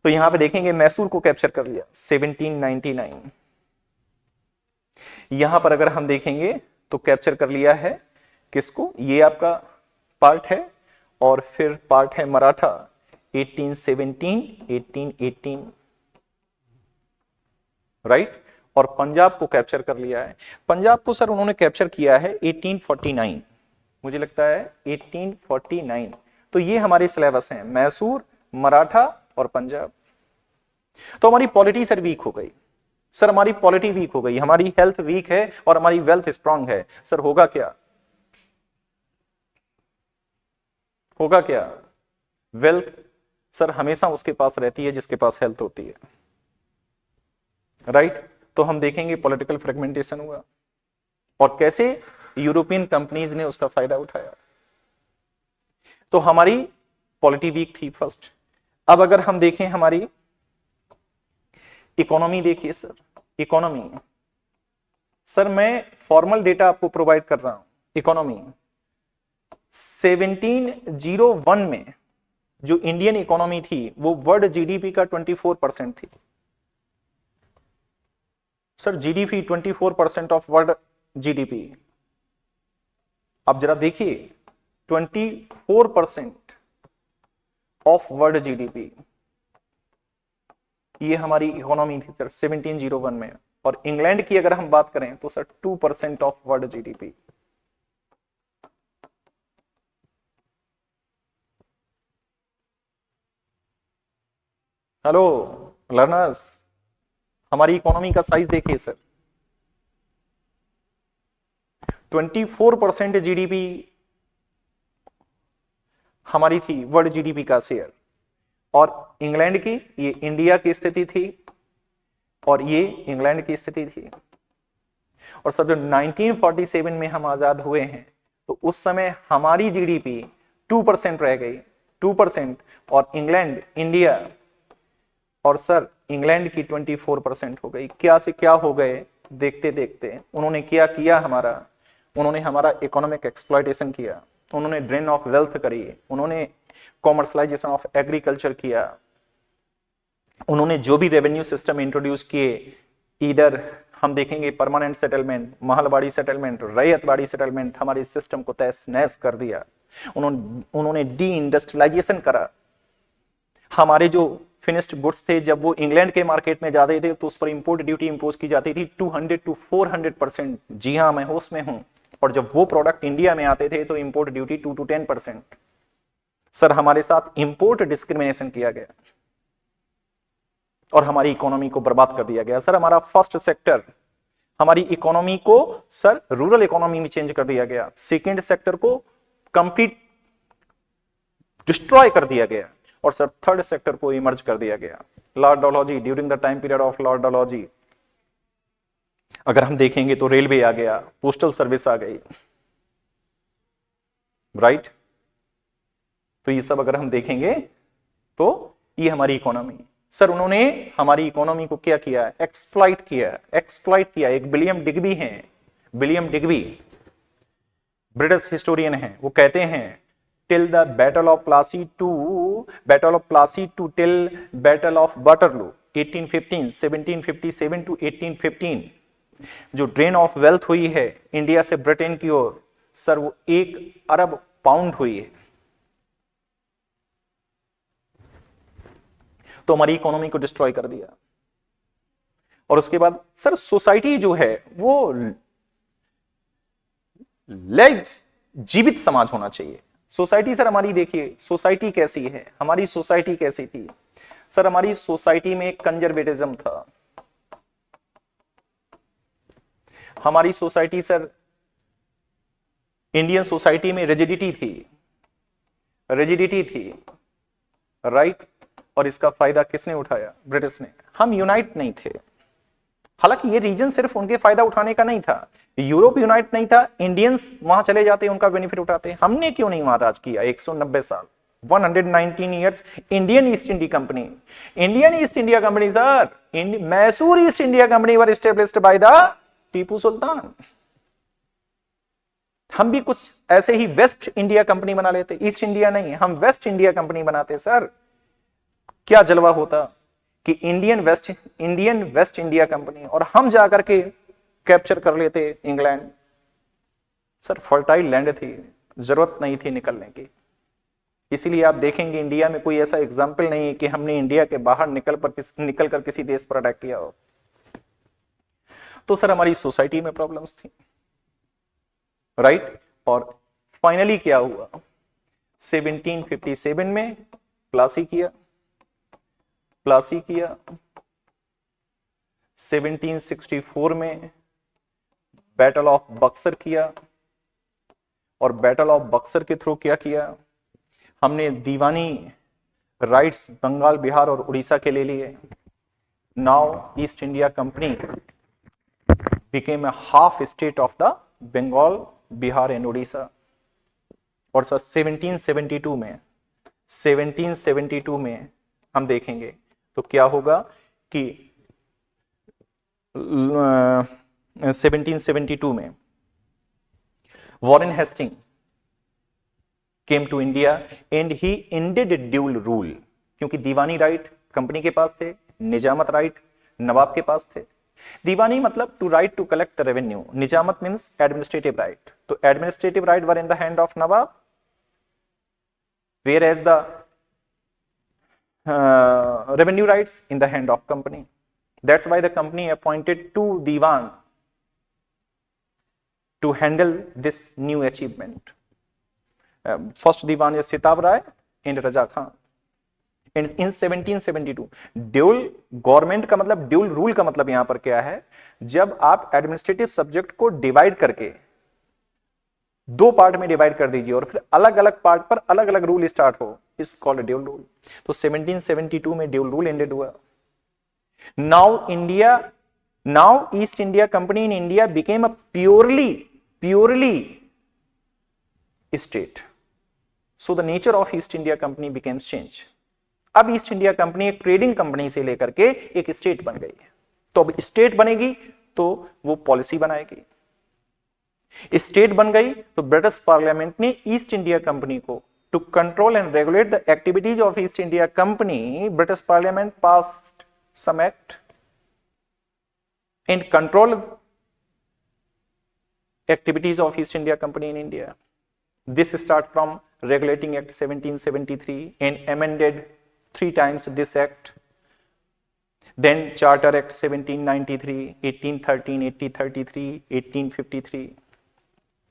तो यहां पे देखेंगे मैसूर को कैप्चर कर लिया 1799। यहां पर अगर हम देखेंगे तो कैप्चर कर लिया है किसको, ये आपका पार्ट है, और फिर पार्ट है मराठा 1817 1818, राइट। और पंजाब को कैप्चर कर लिया है। पंजाब को सर उन्होंने कैप्चर किया है 1849, मुझे लगता है 1849। तो ये हमारे सिलेबस हैं, मैसूर, मराठा और पंजाब। तो हमारी पॉलिटी सर वीक हो गई, सर हमारी पॉलिटी वीक हो गई, हमारी हेल्थ वीक है और हमारी वेल्थ स्ट्रांग है। सर होगा क्या, होगा क्या? वेल्थ सर हमेशा उसके पास रहती है जिसके पास हेल्थ होती है, राइट। तो हम देखेंगे पॉलिटिकल फ्रेगमेंटेशन हुआ और कैसे यूरोपियन कंपनीज ने उसका फायदा उठाया। तो हमारी पॉलिटी वीक थी फर्स्ट। अब अगर हम देखें हमारी इकोनॉमी, देखिए सर इकोनॉमी, सर मैं फॉर्मल डेटा आपको प्रोवाइड कर रहा हूं। इकोनॉमी 1701 में जो इंडियन इकोनॉमी थी वो वर्ल्ड जीडीपी का 24% थी। Sir GDP 24% of world GDP, आप जरा देखिए 24% ऑफ वर्ल्ड जीडीपी, ये हमारी इकोनॉमी थी सर 1701 में। और इंग्लैंड की अगर हम बात करें तो sir 2% of world GDP. Hello learners, हमारी इकोनॉमी का साइज देखिए सर, 24% जीडीपी हमारी थी, वर्ल्ड जीडीपी का शेयर। और इंग्लैंड की, ये इंडिया की स्थिति थी और ये इंग्लैंड की स्थिति थी। और सर जब 1947 में हम आजाद हुए हैं तो उस समय हमारी जीडीपी 2% रह गई, 2%, और इंग्लैंड, इंडिया और सर इंग्लैंड की 24% हो गई। क्या से क्या हो गए देखते देखते, उन्होंने क्या किया हमारा, उन्होंने हमारा इकोनॉमिक एक्सप्लॉयटेशन किया, उन्होंने ड्रेन ऑफ वेल्थ करी, उन्होंने कॉमर्शलाइजेशन ऑफ एग्रीकल्चर किया, उन्होंने जो भी रेवेन्यू सिस्टम इंट्रोड्यूस किए, इधर हम देखेंगे परमानेंट सेटलमेंट, महलबाड़ी सेटलमेंट, रैयतबाड़ी सेटलमेंट, हमारे सिस्टम को तहस नहस कर दिया। उन्होंने डी इंडस्ट्रियलाइजेशन करा। हमारे जो फिनिश्ड गुड्स थे जब वो इंग्लैंड के मार्केट में जाते थे तो उस पर इंपोर्ट ड्यूटी इंपोज की जाती थी 200 to 400%। जी हाँ, मैं होश में हूं। और जब वो प्रोडक्ट इंडिया में आते थे तो इंपोर्ट ड्यूटी 2 to 10%। सर हमारे साथ इंपोर्ट डिस्क्रिमिनेशन किया गया और हमारी इकोनॉमी को बर्बाद कर दिया गया। सर हमारा फर्स्ट सेक्टर, हमारी इकोनॉमी को सर रूरल इकोनॉमी में चेंज कर दिया गया। सेकेंड सेक्टर को कंप्लीट डिस्ट्रॉय कर दिया गया और सर थर्ड सेक्टर को इमर्ज कर दिया गया। Lord Dalhousie, during the time period of Lord Dalhousie अगर हम देखेंगे तो रेलवे आ गया, पोस्टल सर्विस आ गई, राइट। तो ये सब अगर हम देखेंगे तो ये हमारी इकोनॉमी, सर उन्होंने हमारी इकोनॉमी को क्या किया, एक्सप्लॉइट किया, एक्सप्लॉइट किया। एक विलियम डिग्बी हैं, विलियम डिग्बी ब्रिटिश हिस्टोरियन हैं, वो कहते हैं till the battle of Plassey to till battle of Waterloo 1815 1757 to 1815 जो ड्रेन ऑफ वेल्थ हुई है इंडिया से ब्रिटेन की ओर, सर वो 1 अरब पाउंड हुई है। तो हमारी इकोनॉमी को डिस्ट्रॉय कर दिया। और उसके बाद सर सोसाइटी जो है वो जीवित समाज होना चाहिए। सोसाइटी सर हमारी देखिए सोसाइटी कैसी है, हमारी सोसाइटी कैसी थी। सर हमारी सोसाइटी में कंजर्वेटिज्म था, हमारी सोसाइटी सर इंडियन सोसाइटी में रिजिडिटी थी, रिजिडिटी थी, राइट। और इसका फायदा किसने उठाया, ब्रिटिश ने। हम यूनाइट नहीं थे, हालांकि ये रीजन सिर्फ उनके फायदा उठाने का नहीं था, यूरोप यूनाइट नहीं था, इंडियंस वहां चले जाते उनका बेनिफिट उठाते। हमने क्यों नहीं वहां राज किया 190 साल, 119 years. Indian East India Company. Indian East India Company, sir. Mysore East India Company were established by the Tipu Sultan. हम भी कुछ ऐसे ही वेस्ट इंडिया कंपनी बना लेते, ईस्ट इंडिया नहीं, हम वेस्ट इंडिया कंपनी बनाते सर। क्या जलवा होता कि इंडियन वेस्ट इंडिया कंपनी, और हम जाकर के कैप्चर कर लेते इंग्लैंड। सर फर्टाइल लैंड थी, जरूरत नहीं थी निकलने की। इसीलिए आप देखेंगे इंडिया में कोई ऐसा एग्जाम्पल नहीं है कि हमने इंडिया के बाहर निकल कर किसी देश पर अटैक किया हो। तो सर हमारी सोसाइटी में प्रॉब्लम्स थी, राइट। और फाइनली क्या हुआ, 1757 में प्लासी किया, 1764 में बैटल ऑफ बक्सर किया, और बैटल ऑफ बक्सर के थ्रू क्या किया, हमने दीवानी राइट्स बंगाल, बिहार और उड़ीसा के ले लिए। Now east India company became a half state of the Bengal, Bihar and Orissa. और सर 1772 में हम देखेंगे तो क्या होगा कि 1772 में Warren Hastings came to India and he ended dual rule, क्योंकि दीवानी राइट कंपनी के पास थे, निजामत राइट नवाब के पास थे। दीवानी मतलब to right to collect the revenue, nizamat means administrative right. तो administrative right were in the hand of Nawab, whereas the revenue rights in the hand of company. That's why the company appointed two diwan to handle this new achievement. First diwan is Sitab Rai and Raja Khan. And in 1772 dual government का मतलब, dual rule का मतलब यहां पर क्या है, जब आप एडमिनिस्ट्रेटिव सब्जेक्ट को डिवाइड करके दो पार्ट में डिवाइड कर दीजिए और फिर अलग अलग पार्ट पर अलग अलग रूल स्टार्ट हो, इस कॉल्ड ड्यूल रूल। तो 1772 में ड्यूल रूल एंडेड हुआ। Now east India Company in India became a purely state, so the nature of East India company became change. अब ईस्ट इंडिया कंपनी एक ट्रेडिंग कंपनी से लेकर के एक स्टेट बन गई है। तो अब स्टेट बनेगी तो वो पॉलिसी बनाएगी, स्टेट बन गई तो ब्रिटिश पार्लियामेंट ने ईस्ट इंडिया कंपनी को to control and regulate the activities of East India Company, British parliament passed some act and control activities of East India Company in India. This start from regulating act 1773 and amended 3 times this act, then charter act 1793, 1813, 1833, 1853,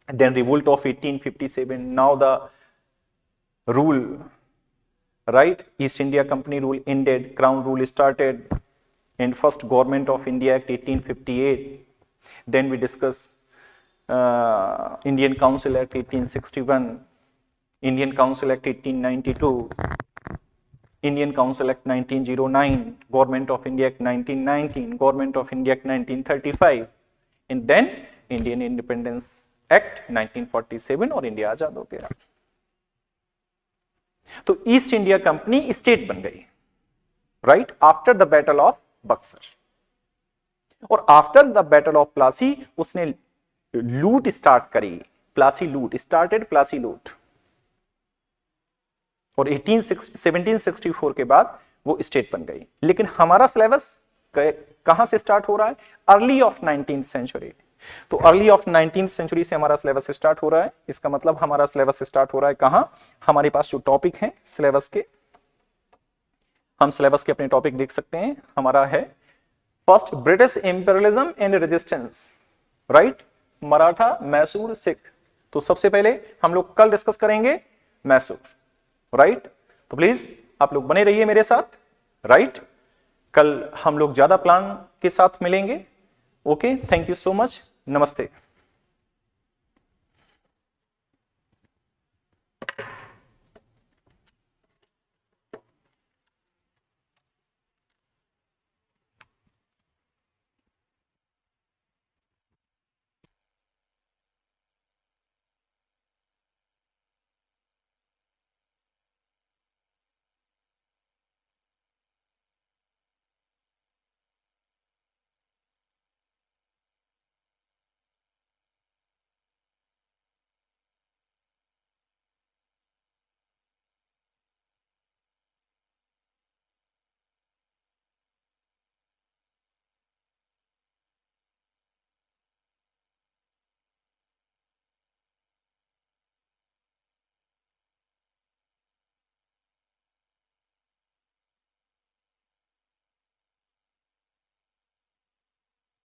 then revolt of 1857. Now the rule, right, East India Company rule ended, crown rule started, and first government of India act 1858. Then we discuss Indian Council Act 1861, Indian Council Act 1892, Indian Council Act 1909, Government of India Act 1919, Government of India Act 1935, and then Indian Independence Act 1947 और India आजाद हो गया। तो East India company state बन गई, right, after the battle of Buxar. और after the battle of Plassey उसने लूट start करी, प्लासी लूट स्टार्टेड, प्लासी लूट। और 1764 के बाद वो स्टेट बन गई। लेकिन हमारा सिलेबस कहां से स्टार्ट हो रहा है, अर्ली ऑफ 19th सेंचुरी। तो अर्ली ऑफ 19th सेंचुरी से हमारा सिलेबस स्टार्ट हो रहा है। इसका मतलब हमारा सिलेबस स्टार्ट हो रहा है कहां, हमारे पास जो टॉपिक है सिलेबस के, हम सिलेबस के अपने टॉपिक देख सकते हैं। हमारा है first British imperialism and resistance, right, Maratha, Mysore, Sikh. तो सबसे पहले हम लोग कल डिस्कस करेंगे मैसूर, राइट। तो प्लीज आप लोग बने रहिए मेरे साथ, राइट। कल हम लोग ज्यादा प्लान के साथ मिलेंगे। Okay, thank you so much, नमस्ते।